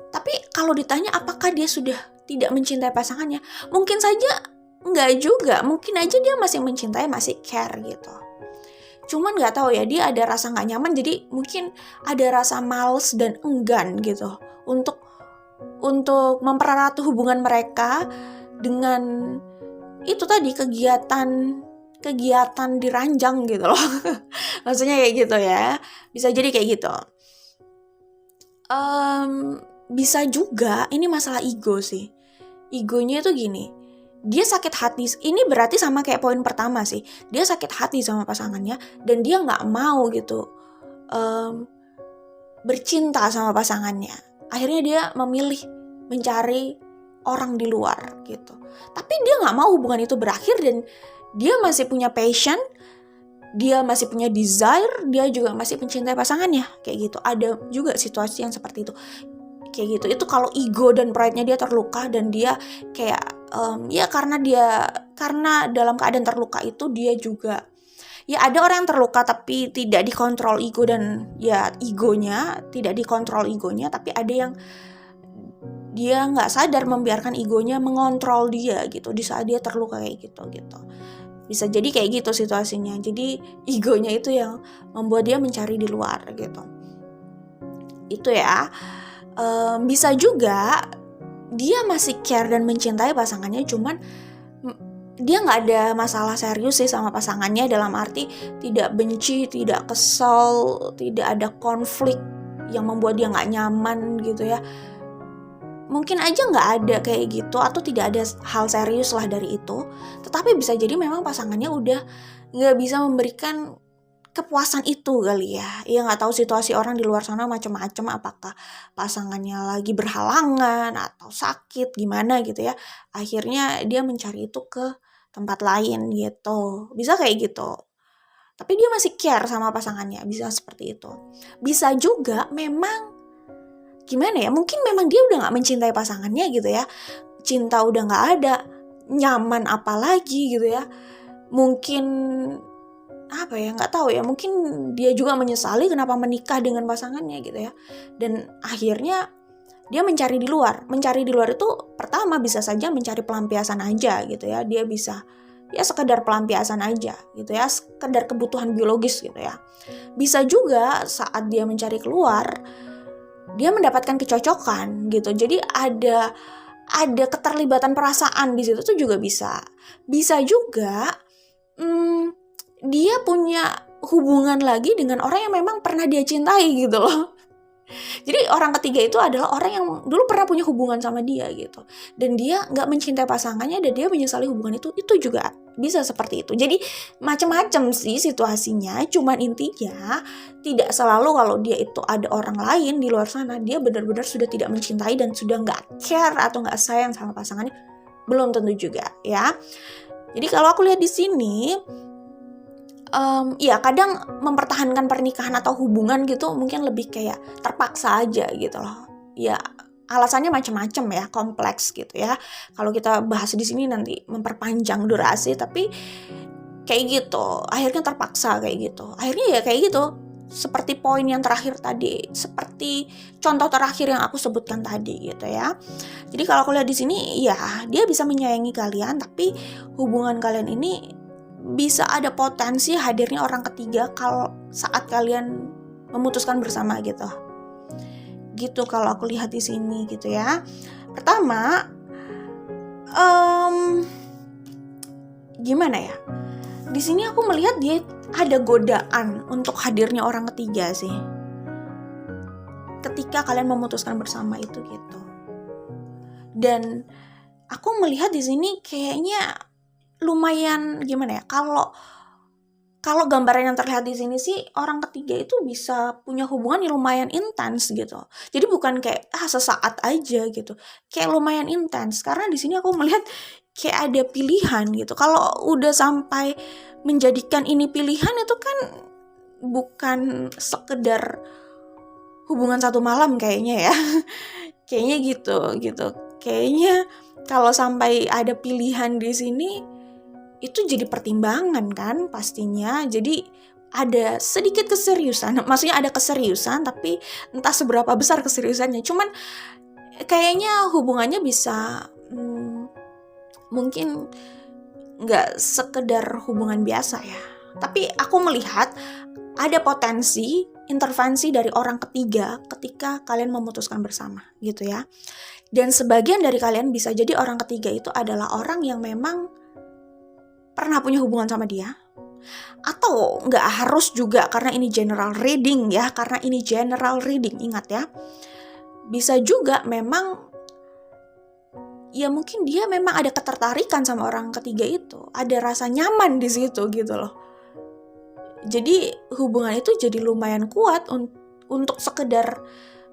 Tapi kalau ditanya apakah dia sudah tidak mencintai pasangannya, mungkin saja enggak juga, mungkin aja dia masih mencintai, masih care gitu. Cuman nggak tahu ya, dia ada rasa nggak nyaman, jadi mungkin ada rasa males dan enggan gitu untuk mempererat hubungan mereka dengan itu tadi, kegiatan diranjang gitu loh. Maksudnya kayak gitu ya, bisa jadi kayak gitu. Bisa juga ini masalah ego sih. Egonya itu gini, dia sakit hati. Ini berarti sama kayak poin pertama sih. Dia sakit hati sama pasangannya dan dia nggak mau gitu bercinta sama pasangannya. Akhirnya dia memilih mencari orang di luar gitu. Tapi dia nggak mau hubungan itu berakhir dan dia masih punya passion, dia masih punya desire, dia juga masih mencintai pasangannya kayak gitu. Ada juga situasi yang seperti itu. Kayak gitu. Itu kalau ego dan pride-nya dia terluka dan dia kayak ya karena dalam keadaan terluka itu dia juga, ya ada orang yang terluka tapi tidak dikontrol ego dan ya tidak dikontrol egonya, tapi ada yang dia nggak sadar membiarkan egonya mengontrol dia gitu di saat dia terluka kayak gitu. Bisa jadi kayak gitu situasinya. Jadi egonya itu yang membuat dia mencari di luar gitu. Itu ya. Bisa juga dia masih care dan mencintai pasangannya, cuman dia nggak ada masalah serius sih sama pasangannya, dalam arti tidak benci, tidak kesel, tidak ada konflik yang membuat dia nggak nyaman gitu ya. Mungkin aja nggak ada kayak gitu, atau tidak ada hal serius lah dari itu. Tetapi bisa jadi memang pasangannya udah nggak bisa memberikan kepuasan itu kali ya. Ya nggak tahu, situasi orang di luar sana macam-macam, apakah pasangannya lagi berhalangan atau sakit gimana gitu ya. Akhirnya dia mencari itu ke tempat lain gitu. Bisa kayak gitu. Tapi dia masih care sama pasangannya, bisa seperti itu. Bisa juga memang gimana ya, mungkin memang dia udah nggak mencintai pasangannya gitu ya. Cinta udah nggak ada, nyaman apalagi gitu ya. Mungkin apa ya, nggak tahu ya, mungkin dia juga menyesali kenapa menikah dengan pasangannya gitu ya. Dan akhirnya dia mencari di luar itu pertama bisa saja mencari pelampiasan aja gitu ya. Dia bisa ya sekedar pelampiasan aja gitu ya, sekedar kebutuhan biologis gitu ya. Bisa juga saat dia mencari keluar, dia mendapatkan kecocokan gitu. Jadi ada keterlibatan perasaan di situ tuh juga bisa. Bisa juga dia punya hubungan lagi dengan orang yang memang pernah dia cintai gitu loh. Jadi orang ketiga itu adalah orang yang dulu pernah punya hubungan sama dia gitu. Dan dia gak mencintai pasangannya dan dia menyesali hubungan itu juga bisa seperti itu. Jadi macam-macam sih situasinya. Cuman intinya tidak selalu kalau dia itu ada orang lain di luar sana, dia benar-benar sudah tidak mencintai dan sudah gak care atau gak sayang sama pasangannya. Belum tentu juga ya. Jadi kalau aku lihat di sini, ya kadang mempertahankan pernikahan atau hubungan gitu mungkin lebih kayak terpaksa aja gitu loh. Ya alasannya macam-macam ya, kompleks gitu ya. Kalau kita bahas di sini nanti memperpanjang durasi, tapi kayak gitu. Akhirnya terpaksa kayak gitu. Akhirnya ya kayak gitu. Seperti poin yang terakhir tadi, seperti contoh terakhir yang aku sebutkan tadi gitu ya. Jadi kalau aku lihat di sini, ya dia bisa menyayangi kalian, tapi hubungan kalian ini bisa ada potensi hadirnya orang ketiga kalau saat kalian memutuskan bersama gitu. Gitu kalau aku lihat di sini gitu ya. Pertama, gimana ya? Di sini aku melihat dia ada godaan untuk hadirnya orang ketiga sih. Ketika kalian memutuskan bersama itu gitu. Dan aku melihat di sini kayaknya lumayan gimana ya, kalau gambaran yang terlihat di sini sih orang ketiga itu bisa punya hubungan yang lumayan intens gitu. Jadi bukan kayak sesaat aja gitu. Kayak lumayan intens karena di sini aku melihat kayak ada pilihan gitu. Kalau udah sampai menjadikan ini pilihan itu kan bukan sekedar hubungan satu malam kayaknya ya. Kayaknya gitu. Kayaknya kalau sampai ada pilihan di sini itu jadi pertimbangan kan pastinya. Jadi ada sedikit keseriusan, maksudnya ada keseriusan tapi entah seberapa besar keseriusannya. Cuman kayaknya hubungannya bisa mungkin nggak sekedar hubungan biasa ya. Tapi aku melihat ada potensi intervensi dari orang ketiga ketika kalian memutuskan bersama gitu ya. Dan sebagian dari kalian bisa jadi orang ketiga itu adalah orang yang memang pernah punya hubungan sama dia, atau nggak harus juga karena ini general reading ya, ingat ya, bisa juga memang ya mungkin dia memang ada ketertarikan sama orang ketiga itu, ada rasa nyaman di situ gitu loh. Jadi hubungan itu jadi lumayan kuat untuk sekedar,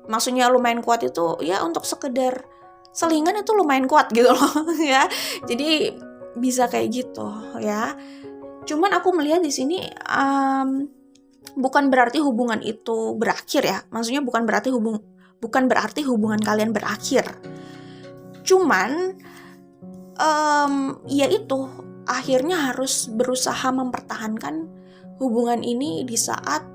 maksudnya lumayan kuat itu ya untuk sekedar selingan itu lumayan kuat gitu loh ya. Jadi bisa kayak gitu ya. Cuman aku melihat di sini bukan berarti hubungan itu berakhir ya. Maksudnya bukan berarti hubungan kalian berakhir. Cuman ya itu akhirnya harus berusaha mempertahankan hubungan ini di saat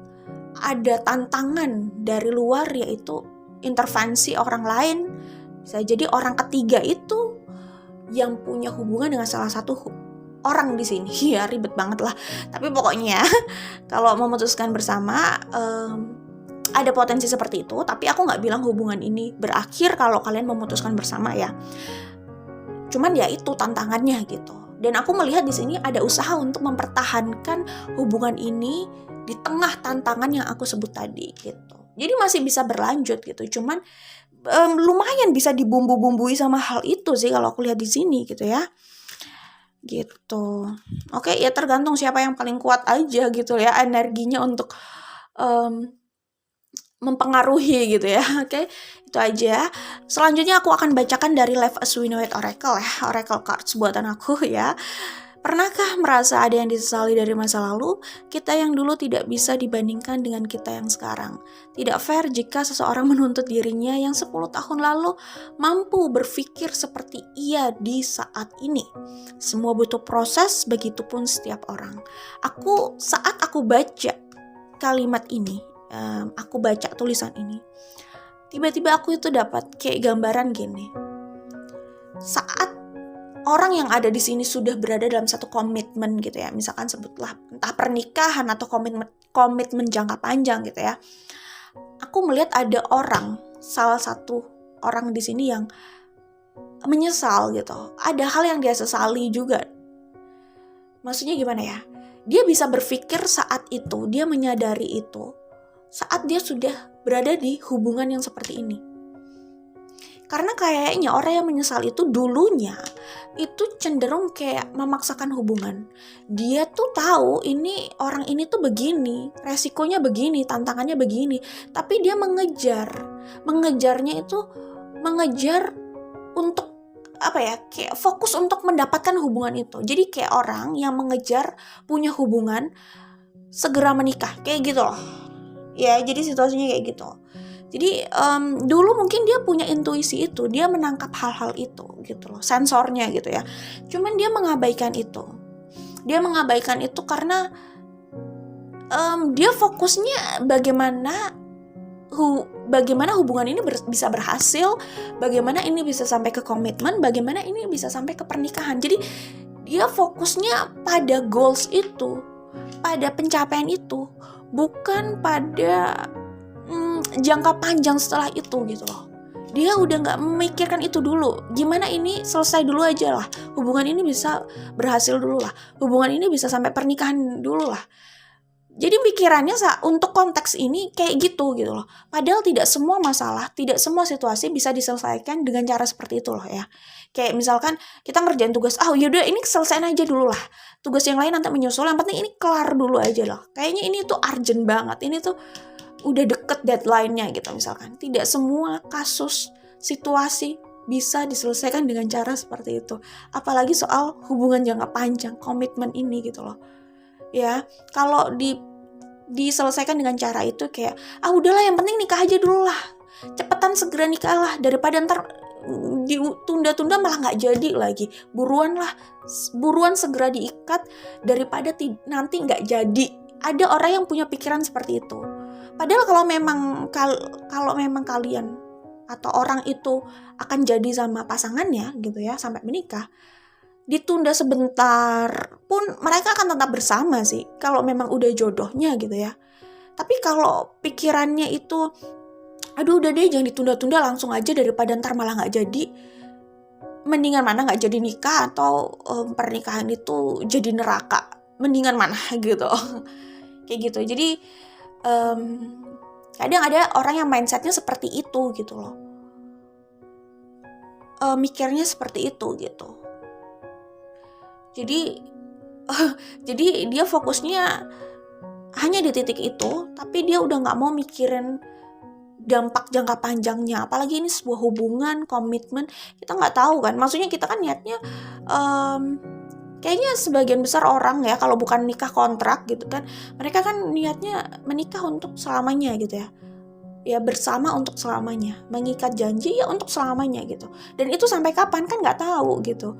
ada tantangan dari luar, yaitu intervensi orang lain. Bisa jadi orang ketiga itu yang punya hubungan dengan salah satu orang di sini. Ya ribet banget lah. Tapi pokoknya kalau memutuskan bersama ada potensi seperti itu. Tapi aku nggak bilang hubungan ini berakhir kalau kalian memutuskan bersama ya. Cuman ya itu tantangannya gitu. Dan aku melihat di sini ada usaha untuk mempertahankan hubungan ini di tengah tantangan yang aku sebut tadi gitu. Jadi masih bisa berlanjut gitu. Cuman lumayan bisa dibumbu-bumbui sama hal itu sih kalau aku lihat di sini gitu ya. Gitu. Oke, ya tergantung siapa yang paling kuat aja gitu ya energinya untuk mempengaruhi gitu ya. Oke, itu aja. Selanjutnya aku akan bacakan dari Life as We Know It Oracle ya, Oracle Cards buatan aku ya. Pernahkah merasa ada yang disesali dari masa lalu? Kita yang dulu tidak bisa dibandingkan dengan kita yang sekarang. Tidak fair jika seseorang menuntut dirinya yang 10 tahun lalu mampu berpikir seperti ia di saat ini. Semua butuh proses, begitupun setiap orang. Saat aku baca kalimat ini, aku baca tulisan ini, tiba-tiba aku itu dapat kayak gambaran gini. Saat orang yang ada di sini sudah berada dalam satu komitmen gitu ya, misalkan sebutlah entah pernikahan atau komitmen jangka panjang gitu ya. Aku melihat ada salah satu orang di sini yang menyesal gitu. Ada hal yang dia sesali juga. Maksudnya gimana ya? Dia bisa berpikir saat itu, dia menyadari itu saat dia sudah berada di hubungan yang seperti ini. Karena kayaknya orang yang menyesal itu dulunya itu cenderung kayak memaksakan hubungan. Dia tuh tahu orang ini tuh begini, resikonya begini, tantangannya begini. Tapi dia mengejarnya itu mengejar untuk kayak fokus untuk mendapatkan hubungan itu. Jadi kayak orang yang mengejar punya hubungan segera menikah, kayak gitu loh. Ya, jadi situasinya kayak gitu. Jadi dulu mungkin dia punya intuisi itu, dia menangkap hal-hal itu gitu loh, sensornya gitu ya. Cuman dia mengabaikan itu. Dia mengabaikan itu karena dia fokusnya bagaimana hubungan ini bisa berhasil, bagaimana ini bisa sampai ke komitmen, bagaimana ini bisa sampai ke pernikahan. Jadi dia fokusnya pada goals itu, pada pencapaian itu, bukan pada jangka panjang setelah itu gitu loh. Dia udah gak memikirkan itu dulu. Gimana ini selesai dulu aja lah, hubungan ini bisa berhasil dulu lah, hubungan ini bisa sampai pernikahan dulu lah. Jadi pikirannya untuk konteks ini kayak gitu loh. Padahal tidak semua masalah, tidak semua situasi bisa diselesaikan dengan cara seperti itu loh ya. Kayak misalkan kita ngerjain tugas, yaudah ini selesaiin aja dulu lah. Tugas yang lain nanti menyusul, yang penting ini kelar dulu aja loh. Kayaknya ini tuh urgent banget, ini tuh udah deket deadline-nya gitu misalkan. Tidak semua kasus, situasi bisa diselesaikan dengan cara seperti itu. Apalagi soal hubungan jangka panjang, komitmen ini gitu loh. Ya, kalau diselesaikan dengan cara itu kayak udahlah yang penting nikah aja dulu lah, cepetan segera nikah lah, daripada ntar ditunda-tunda malah nggak jadi lagi. Buruan segera diikat daripada nanti nggak jadi. Ada orang yang punya pikiran seperti itu. Padahal kalau memang kalian atau orang itu akan jadi sama pasangannya gitu ya sampai menikah, ditunda sebentar pun mereka akan tetap bersama sih kalau memang udah jodohnya gitu ya. Tapi kalau pikirannya itu udah deh jangan ditunda-tunda, langsung aja daripada ntar malah nggak jadi, mendingan mana nggak jadi nikah atau pernikahan itu jadi neraka, mendingan mana gitu. Kayak gitu. Jadi kadang ada orang yang mindsetnya seperti itu gitu loh, mikirnya seperti itu gitu. Jadi dia fokusnya hanya di titik itu, tapi dia udah nggak mau mikirin dampak jangka panjangnya. Apalagi ini sebuah hubungan, komitmen, kita nggak tahu kan. Maksudnya kita kan niatnya, kayaknya sebagian besar orang ya, kalau bukan nikah kontrak gitu kan, mereka kan niatnya menikah untuk selamanya gitu ya. Ya bersama untuk selamanya, mengikat janji ya untuk selamanya gitu. Dan itu sampai kapan kan nggak tahu gitu.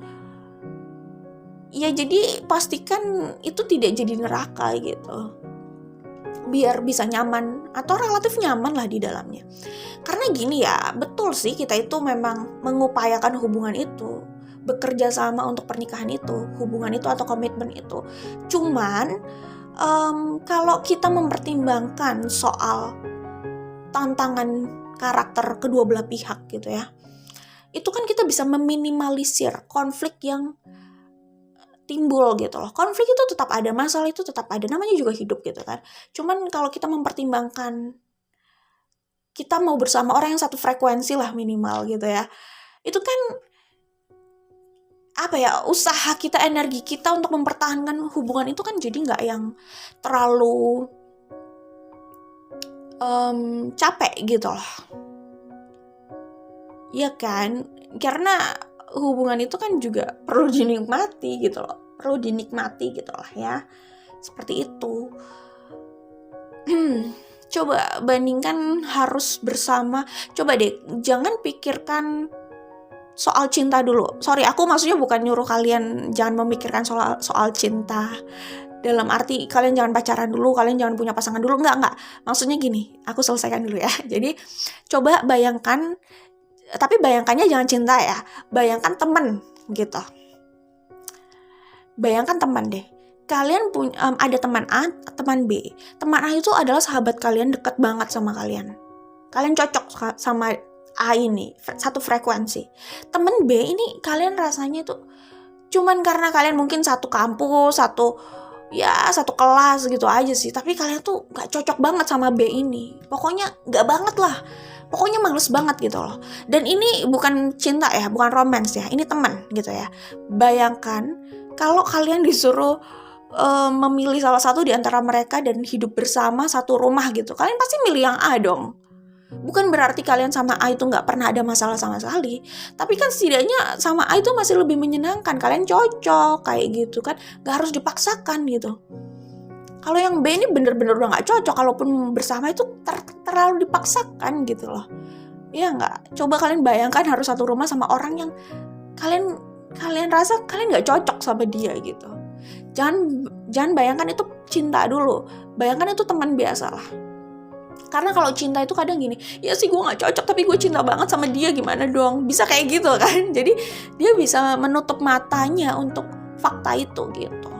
Ya jadi pastikan itu tidak jadi neraka gitu, biar bisa nyaman atau relatif nyaman lah di dalamnya. Karena gini ya, betul sih kita itu memang mengupayakan hubungan itu, bekerja sama untuk pernikahan itu, hubungan itu atau komitmen itu. Cuman kalau kita mempertimbangkan soal tantangan karakter kedua belah pihak gitu ya, itu kan kita bisa meminimalisir konflik yang timbul gitu loh. Konflik itu tetap ada, masalah itu tetap ada, namanya juga hidup gitu kan. Cuman kalau kita mempertimbangkan kita mau bersama orang yang satu frekuensi lah minimal gitu ya, itu kan usaha kita, energi kita untuk mempertahankan hubungan itu kan jadi nggak yang terlalu capek gitu loh. Ya kan, karena hubungan itu kan juga perlu dinikmati gitu loh, ya, seperti itu. Coba bandingkan harus bersama, coba deh jangan pikirkan soal cinta dulu. Sorry, aku maksudnya bukan nyuruh kalian jangan memikirkan soal cinta dalam arti kalian jangan pacaran dulu, kalian jangan punya pasangan dulu, enggak. Maksudnya gini, aku selesaikan dulu ya. Jadi coba bayangkan, tapi bayangkannya jangan cinta ya, bayangkan teman gitu. Bayangkan teman deh, kalian punya ada teman A, teman B. Teman A itu adalah sahabat kalian, dekat banget sama kalian. Kalian cocok sama A ini, satu frekuensi. Teman B ini kalian rasanya itu cuman karena kalian mungkin satu kampus, satu kelas gitu aja sih. Tapi kalian tuh gak cocok banget sama B ini. Pokoknya gak banget lah. Pokoknya males banget gitu loh. Dan ini bukan cinta ya, bukan romance ya. Ini teman gitu ya. Bayangkan kalau kalian disuruh memilih salah satu di antara mereka dan hidup bersama satu rumah gitu. Kalian pasti milih yang A dong. Bukan berarti kalian sama A itu gak pernah ada masalah sama sekali. Tapi kan setidaknya sama A itu masih lebih menyenangkan. Kalian cocok kayak gitu kan. Gak harus dipaksakan gitu. Kalau yang B ini bener-bener udah gak cocok. Kalaupun bersama itu terlalu dipaksakan gitu loh. Iya gak? Coba kalian bayangkan harus satu rumah sama orang yang kalian rasa kalian gak cocok sama dia gitu. Jangan bayangkan itu cinta dulu. Bayangkan itu teman biasa lah. Karena kalau cinta itu kadang gini, ya sih gue gak cocok tapi gue cinta banget sama dia, gimana dong? Bisa kayak gitu kan. Jadi dia bisa menutup matanya untuk fakta itu gitu.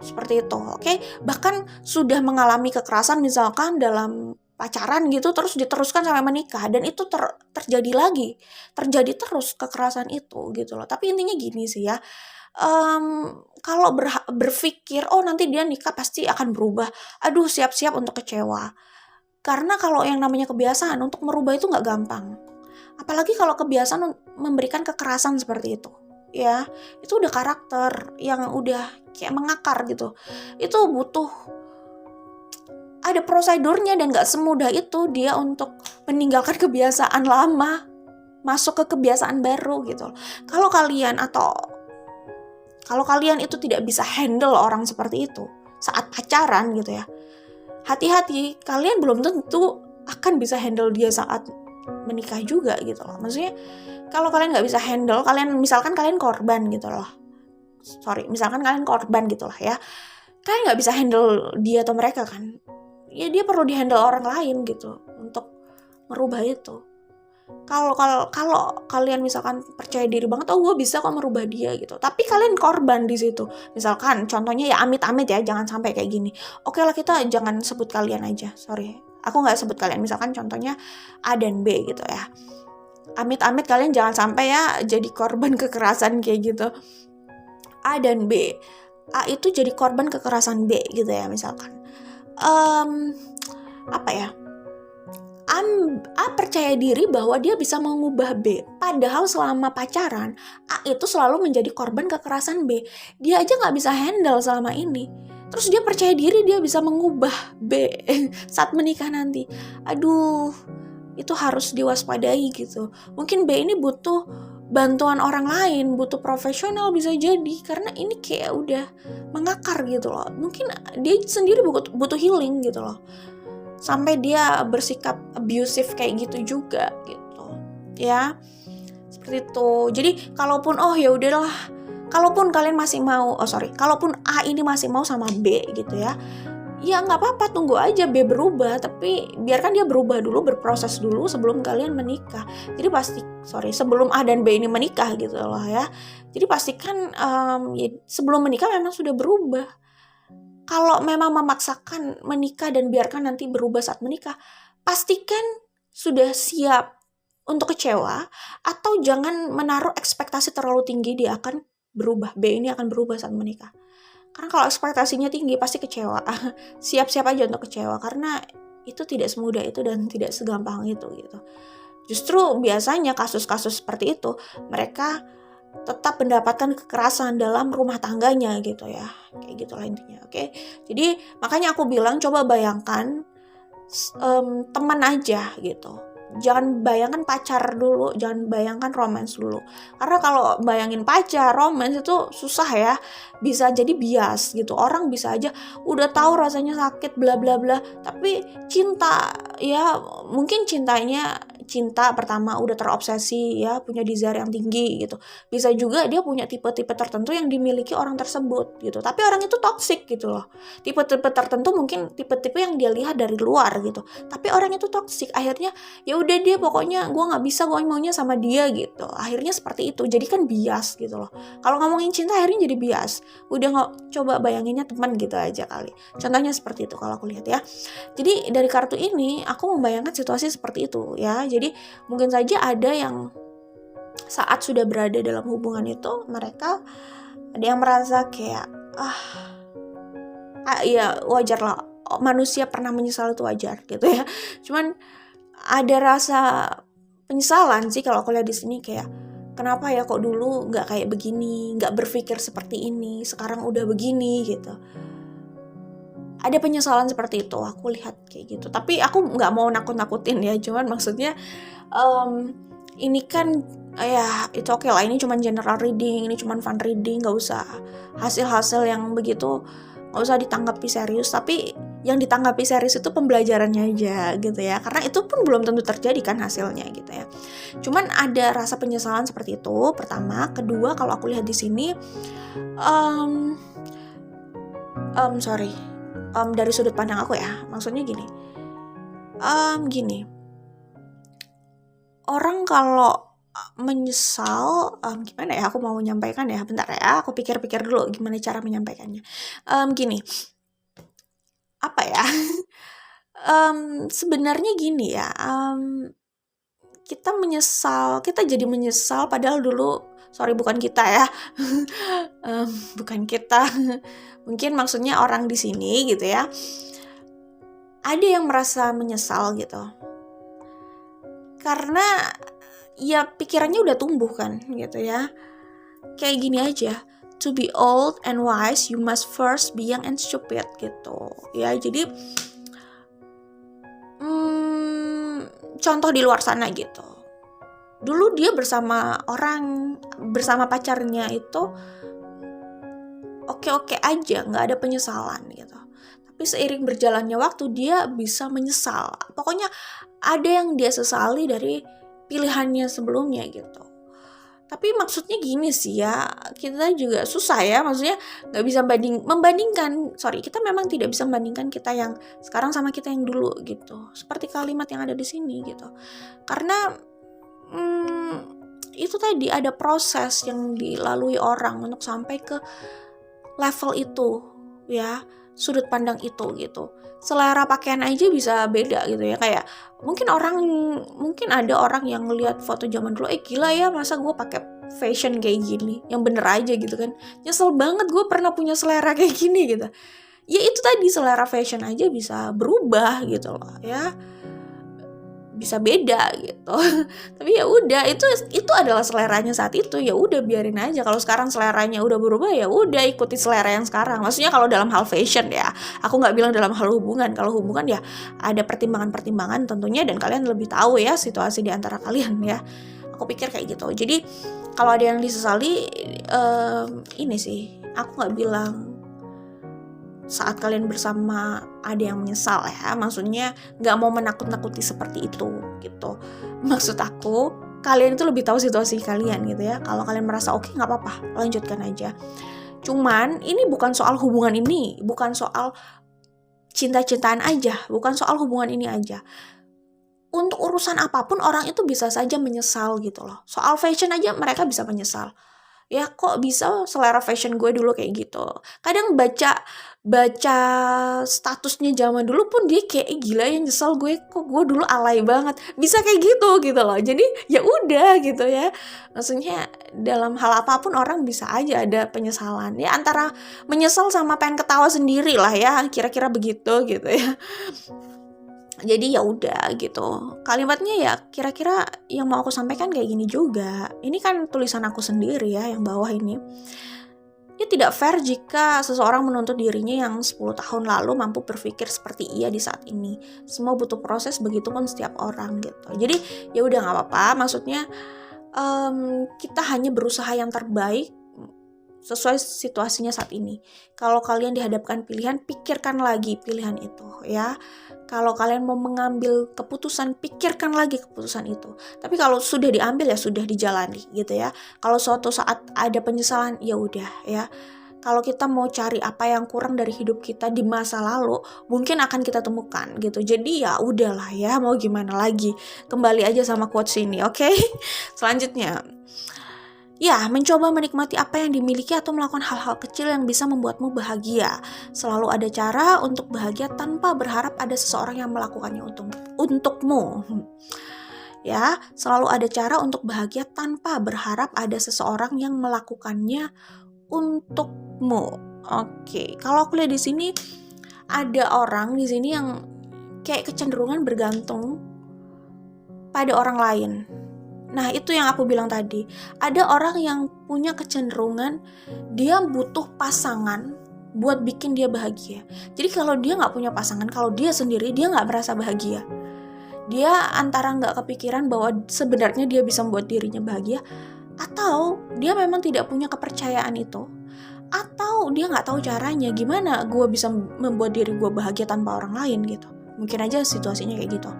Seperti itu, oke? Bahkan sudah mengalami kekerasan misalkan dalam pacaran gitu, terus diteruskan sampai menikah. Dan itu terjadi lagi. Terjadi terus kekerasan itu gitu loh. Tapi intinya gini sih ya, kalau berpikir oh nanti dia nikah pasti akan berubah, aduh siap-siap untuk kecewa. Karena kalau yang namanya kebiasaan untuk merubah itu nggak gampang. Apalagi kalau kebiasaan memberikan kekerasan seperti itu. Ya, itu udah karakter yang udah kayak mengakar gitu. Itu butuh ada prosedurnya dan gak semudah itu dia untuk meninggalkan kebiasaan lama, masuk ke kebiasaan baru gitu. Kalau kalian itu tidak bisa handle orang seperti itu saat pacaran gitu ya, hati-hati, kalian belum tentu akan bisa handle dia saat menikah juga gitu loh. Maksudnya kalau kalian nggak bisa handle, misalkan kalian korban gitu loh. Misalkan kalian korban gitu lah ya. Kalian nggak bisa handle dia atau mereka kan. Ya dia perlu dihandle orang lain gitu untuk merubah itu. Kalau kalian misalkan percaya diri banget, oh gue bisa kok merubah dia gitu, tapi kalian korban di situ. Misalkan contohnya ya amit-amit ya, jangan sampai kayak gini. Oke lah, kita jangan sebut kalian aja, sorry, aku nggak sebut kalian. Misalkan contohnya A dan B gitu ya. Amit-amit kalian jangan sampai ya jadi korban kekerasan kayak gitu. A dan B, A itu jadi korban kekerasan B gitu ya misalkan. Apa ya? A percaya diri bahwa dia bisa mengubah B. Padahal selama pacaran, A itu selalu menjadi korban kekerasan B. Dia aja gak bisa handle selama ini. Terus dia percaya diri dia bisa mengubah B saat menikah nanti. Aduh, itu harus diwaspadai gitu. Mungkin B ini butuh bantuan orang lain, butuh profesional bisa jadi. Karena ini kayak udah mengakar gitu loh. Mungkin dia sendiri butuh healing gitu loh. Sampai dia bersikap abusive kayak gitu juga gitu ya, seperti itu. Jadi kalaupun ya udahlah, kalaupun kalian masih mau kalaupun A ini masih mau sama B gitu ya nggak apa-apa, tunggu aja B berubah, tapi biarkan dia berubah dulu, berproses dulu sebelum kalian menikah. Jadi sebelum A dan B ini menikah gitu loh ya. Jadi pastikan sebelum menikah memang sudah berubah. Kalau memang memaksakan menikah dan biarkan nanti berubah saat menikah, pastikan sudah siap untuk kecewa, atau jangan menaruh ekspektasi terlalu tinggi dia akan berubah, B ini akan berubah saat menikah. Karena kalau ekspektasinya tinggi pasti kecewa. Siap-siap aja untuk kecewa, karena itu tidak semudah itu dan tidak segampang itu gitu. Justru biasanya kasus-kasus seperti itu mereka tetap mendapatkan kekerasan dalam rumah tangganya gitu ya, kayak gitulah intinya. Oke, jadi makanya aku bilang coba bayangkan teman aja gitu, jangan bayangkan pacar dulu, jangan bayangkan romance dulu, karena kalau bayangin pacar romance itu susah ya, bisa jadi bias gitu. Orang bisa aja udah tahu rasanya sakit bla bla bla, tapi cinta ya mungkin cinta pertama udah terobsesi ya, punya desire yang tinggi gitu. Bisa juga dia punya tipe-tipe tertentu yang dimiliki orang tersebut gitu. Tapi orang itu toksik gitu loh. Tipe-tipe tertentu mungkin tipe-tipe yang dia lihat dari luar gitu. Tapi orang itu toksik. Akhirnya ya udah dia pokoknya gue nggak bisa, gue maunya sama dia gitu. Akhirnya seperti itu. Jadi kan bias gitu loh. Kalau ngomongin cinta akhirnya jadi bias. Udah nggak, coba bayanginnya teman gitu aja kali. Contohnya seperti itu kalau aku lihat ya. Jadi dari kartu ini aku membayangkan situasi seperti itu ya. Jadi mungkin saja ada yang saat sudah berada dalam hubungan itu, mereka ada yang merasa kayak ya wajar lah, manusia pernah menyesal itu wajar gitu ya. Cuman ada rasa penyesalan sih kalau aku lihat di sini, kayak kenapa ya kok dulu nggak kayak begini, nggak berpikir seperti ini, sekarang udah begini gitu. Ada penyesalan seperti itu, aku lihat kayak gitu. Tapi aku nggak mau nakut-nakutin ya, cuman maksudnya ini kan ya itu oke lah, ini cuman general reading, ini cuman fun reading, nggak usah hasil-hasil yang begitu nggak usah ditanggapi serius. Tapi yang ditanggapi serius itu pembelajarannya aja gitu ya, karena itu pun belum tentu terjadi kan hasilnya gitu ya. Cuman ada rasa penyesalan seperti itu pertama. Kedua, kalau aku lihat di sini dari sudut pandang aku ya, maksudnya gini, orang kalau menyesal, gimana ya aku mau menyampaikan ya, bentar ya, aku pikir-pikir dulu gimana cara menyampaikannya. Gini, apa ya, sebenarnya gini ya, kita menyesal, kita jadi menyesal padahal dulu, sorry bukan kita ya, bukan kita, mungkin maksudnya orang di sini gitu ya, ada yang merasa menyesal gitu, karena ya pikirannya udah tumbuh kan gitu ya, kayak gini aja, to be old and wise you must first be young and stupid gitu ya. Jadi contoh di luar sana gitu, dulu dia bersama pacarnya itu oke-oke aja, nggak ada penyesalan gitu. Tapi seiring berjalannya waktu dia bisa menyesal. Pokoknya ada yang dia sesali dari pilihannya sebelumnya gitu. Tapi maksudnya gini sih ya, kita juga susah ya, maksudnya nggak bisa membandingkan. Sorry, kita memang tidak bisa membandingkan kita yang sekarang sama kita yang dulu gitu. Seperti kalimat yang ada di sini gitu. Karena itu tadi ada proses yang dilalui orang untuk sampai ke level itu ya, sudut pandang itu gitu. Selera pakaian aja bisa beda gitu ya, kayak mungkin ada orang yang ngelihat foto zaman dulu, gila ya masa gue pakai fashion kayak gini, yang bener aja gitu kan, nyesel banget gue pernah punya selera kayak gini gitu. Ya itu tadi, selera fashion aja bisa berubah gitu loh ya, bisa beda gitu. Tapi ya udah, itu adalah seleranya saat itu, ya udah biarin aja. Kalau sekarang seleranya udah berubah, ya udah ikuti selera yang sekarang. Maksudnya kalau dalam hal fashion ya, aku nggak bilang dalam hal hubungan. Kalau hubungan ya ada pertimbangan-pertimbangan tentunya, dan kalian lebih tahu ya situasi di antara kalian ya. Aku pikir kayak gitu. Jadi kalau ada yang disesali, ini sih, aku nggak bilang saat kalian bersama ada yang menyesal ya, maksudnya nggak mau menakut-nakuti seperti itu gitu. Maksud aku, kalian itu lebih tahu situasi kalian gitu ya. Kalau kalian merasa oke, nggak apa-apa, lanjutkan aja. Cuman ini bukan soal hubungan ini, bukan soal cinta-cintaan aja, bukan soal hubungan ini aja. Untuk urusan apapun orang itu bisa saja menyesal gitu loh. Soal fashion aja mereka bisa menyesal. Ya kok bisa selera fashion gue dulu kayak gitu. Kadang baca statusnya zaman dulu pun dia kayak gila ya, nyesel gue, kok gue dulu alay banget. Bisa kayak gitu loh. Jadi ya udah gitu ya. Maksudnya dalam hal apapun orang bisa aja ada penyesalan. Ya antara menyesal sama pengen ketawa sendiri lah ya. Kira-kira begitu gitu ya. Jadi ya udah gitu. Kalimatnya ya kira-kira yang mau aku sampaikan kayak gini juga. Ini kan tulisan aku sendiri ya yang bawah ini. Ya tidak fair jika seseorang menuntut dirinya yang 10 tahun lalu mampu berpikir seperti ia di saat ini. Semua butuh proses, begitupun setiap orang gitu. Jadi ya udah nggak apa-apa. Maksudnya kita hanya berusaha yang terbaik sesuai situasinya saat ini. Kalau kalian dihadapkan pilihan, pikirkan lagi pilihan itu ya. Kalau kalian mau mengambil keputusan, pikirkan lagi keputusan itu. Tapi kalau sudah diambil ya sudah dijalani gitu ya. Kalau suatu saat ada penyesalan, ya udah ya. Kalau kita mau cari apa yang kurang dari hidup kita di masa lalu, mungkin akan kita temukan gitu. Jadi ya udahlah ya, mau gimana lagi. Kembali aja sama quotes ini, oke? Selanjutnya, ya, mencoba menikmati apa yang dimiliki atau melakukan hal-hal kecil yang bisa membuatmu bahagia. Selalu ada cara untuk bahagia tanpa berharap ada seseorang yang melakukannya untukmu. Ya, selalu ada cara untuk bahagia tanpa berharap ada seseorang yang melakukannya untukmu. Oke, kalau aku lihat di sini ada orang di sini yang kayak kecenderungan bergantung pada orang lain. Nah itu yang aku bilang tadi, ada orang yang punya kecenderungan dia butuh pasangan buat bikin dia bahagia. Jadi kalau dia gak punya pasangan, kalau dia sendiri, dia gak merasa bahagia. Dia antara gak kepikiran bahwa sebenarnya dia bisa membuat dirinya bahagia, atau dia memang tidak punya kepercayaan itu, atau dia gak tahu caranya gimana gue bisa membuat diri gue bahagia tanpa orang lain gitu. Mungkin aja situasinya kayak gitu.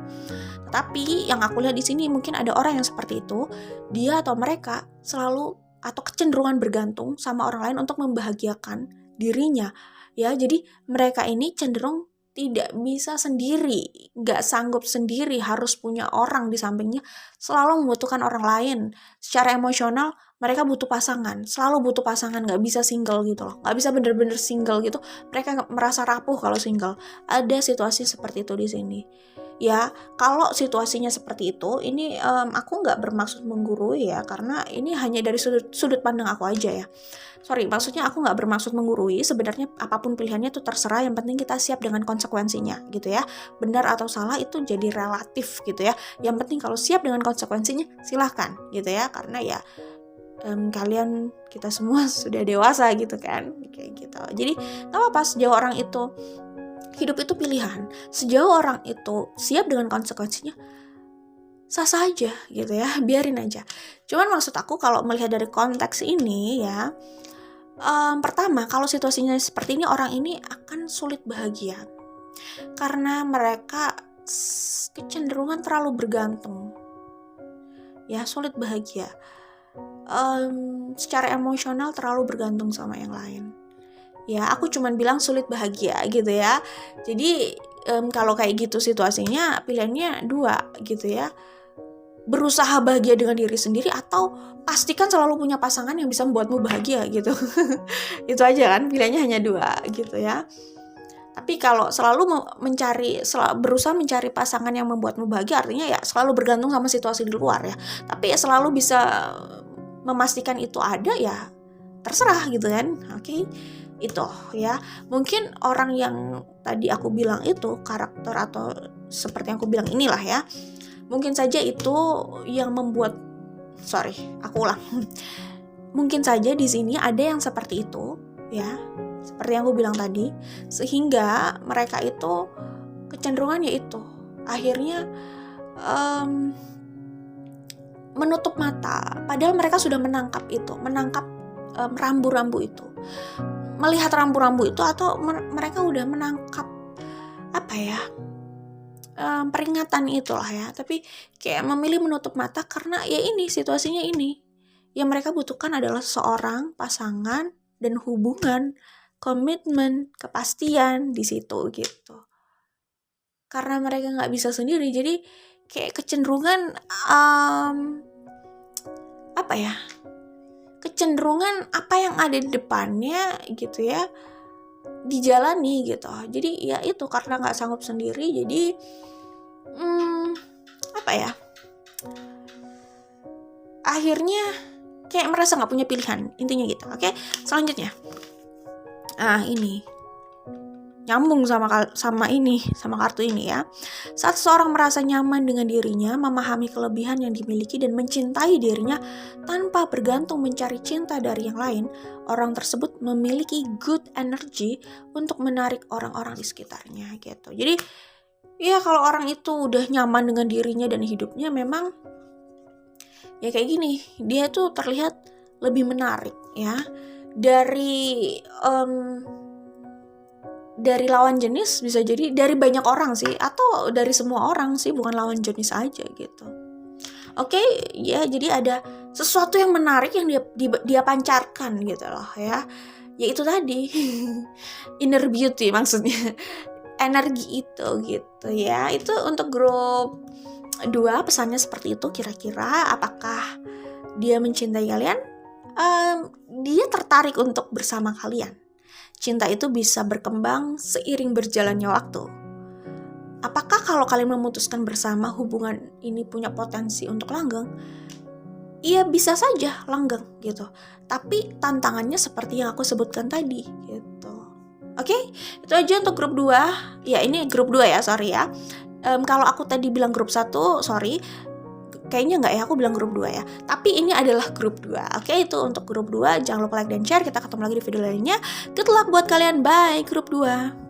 Tapi yang aku lihat di sini mungkin ada orang yang seperti itu, dia atau mereka selalu atau kecenderungan bergantung sama orang lain untuk membahagiakan dirinya. Ya, jadi mereka ini cenderung tidak bisa sendiri, gak sanggup sendiri, harus punya orang di sampingnya, selalu membutuhkan orang lain. Secara emosional mereka butuh pasangan, selalu butuh pasangan, nggak bisa single gitu loh, nggak bisa bener-bener single gitu. Mereka merasa rapuh kalau single. Ada situasi seperti itu di sini. Ya, kalau situasinya seperti itu, ini aku nggak bermaksud menggurui ya, karena ini hanya dari sudut pandang aku aja ya. Sorry, maksudnya aku nggak bermaksud menggurui. Sebenarnya apapun pilihannya itu terserah, yang penting kita siap dengan konsekuensinya gitu ya. Benar atau salah itu jadi relatif gitu ya. Yang penting kalau siap dengan konsekuensinya, silahkan gitu ya, karena ya kalian, kita semua sudah dewasa gitu kan, kayak gitu. Jadi gak apa-apa sejauh orang itu, hidup itu pilihan, sejauh orang itu siap dengan konsekuensinya, sah-sah aja gitu ya, biarin aja. Cuman maksud aku kalau melihat dari konteks ini ya, pertama kalau situasinya seperti ini, orang ini akan sulit bahagia karena mereka kecenderungan terlalu bergantung ya, sulit bahagia. Secara emosional terlalu bergantung sama yang lain. Ya, aku cuman bilang sulit bahagia gitu ya. Jadi kalau kayak gitu situasinya, pilihannya dua gitu ya. Berusaha bahagia dengan diri sendiri, atau pastikan selalu punya pasangan yang bisa membuatmu bahagia gitu. Itu aja kan, pilihannya hanya dua gitu ya. Tapi kalau selalu berusaha mencari pasangan yang membuatmu bahagia, artinya ya selalu bergantung sama situasi di luar ya. Tapi ya selalu bisa memastikan itu ada, ya terserah gitu kan. Oke, itu ya. Mungkin orang yang tadi aku bilang itu karakter, atau seperti yang aku bilang inilah ya, mungkin saja itu yang membuat, aku ulang. Mungkin saja di sini ada yang seperti itu ya, seperti yang aku bilang tadi, sehingga mereka itu kecenderungan yaitu akhirnya menutup mata, padahal mereka sudah menangkap rambu-rambu itu, melihat rambu-rambu itu, atau mereka udah menangkap peringatan itulah ya, tapi kayak memilih menutup mata karena ya ini situasinya ini. Yang mereka butuhkan adalah seorang pasangan dan hubungan, komitmen, kepastian di situ gitu. Karena mereka nggak bisa sendiri, jadi kayak kecenderungan kecenderungan apa yang ada di depannya gitu ya, dijalani gitu. Jadi ya itu, karena nggak sanggup sendiri, jadi akhirnya kayak merasa nggak punya pilihan, intinya gitu. Oke, selanjutnya ini nyambung sama kartu ini ya. Saat seorang merasa nyaman dengan dirinya, memahami kelebihan yang dimiliki dan mencintai dirinya tanpa bergantung mencari cinta dari yang lain, orang tersebut memiliki good energy untuk menarik orang-orang di sekitarnya gitu. Jadi ya kalau orang itu udah nyaman dengan dirinya dan hidupnya, memang ya kayak gini, dia tuh terlihat lebih menarik ya dari lawan jenis, bisa jadi dari banyak orang sih, atau dari semua orang sih, bukan lawan jenis aja gitu. Oke, ya jadi ada sesuatu yang menarik yang dia pancarkan gitu loh ya. Yaitu tadi inner beauty, maksudnya energi itu gitu ya. Itu untuk grup 2 pesannya seperti itu. Kira-kira apakah dia mencintai kalian? Dia tertarik untuk bersama kalian. Cinta itu bisa berkembang seiring berjalannya waktu. Apakah kalau kalian memutuskan bersama, hubungan ini punya potensi untuk langgeng? Iya, bisa saja langgeng gitu. Tapi tantangannya seperti yang aku sebutkan tadi gitu. Oke, itu aja untuk grup 2. Ya, ini grup 2 ya, sorry ya. Kalau aku tadi bilang grup 1, sorry. Kayaknya enggak ya, aku bilang grup 2 ya. Tapi ini adalah grup 2. Oke, itu untuk grup 2. Jangan lupa like dan share. Kita ketemu lagi di video lainnya. Good luck buat kalian. Bye, grup 2.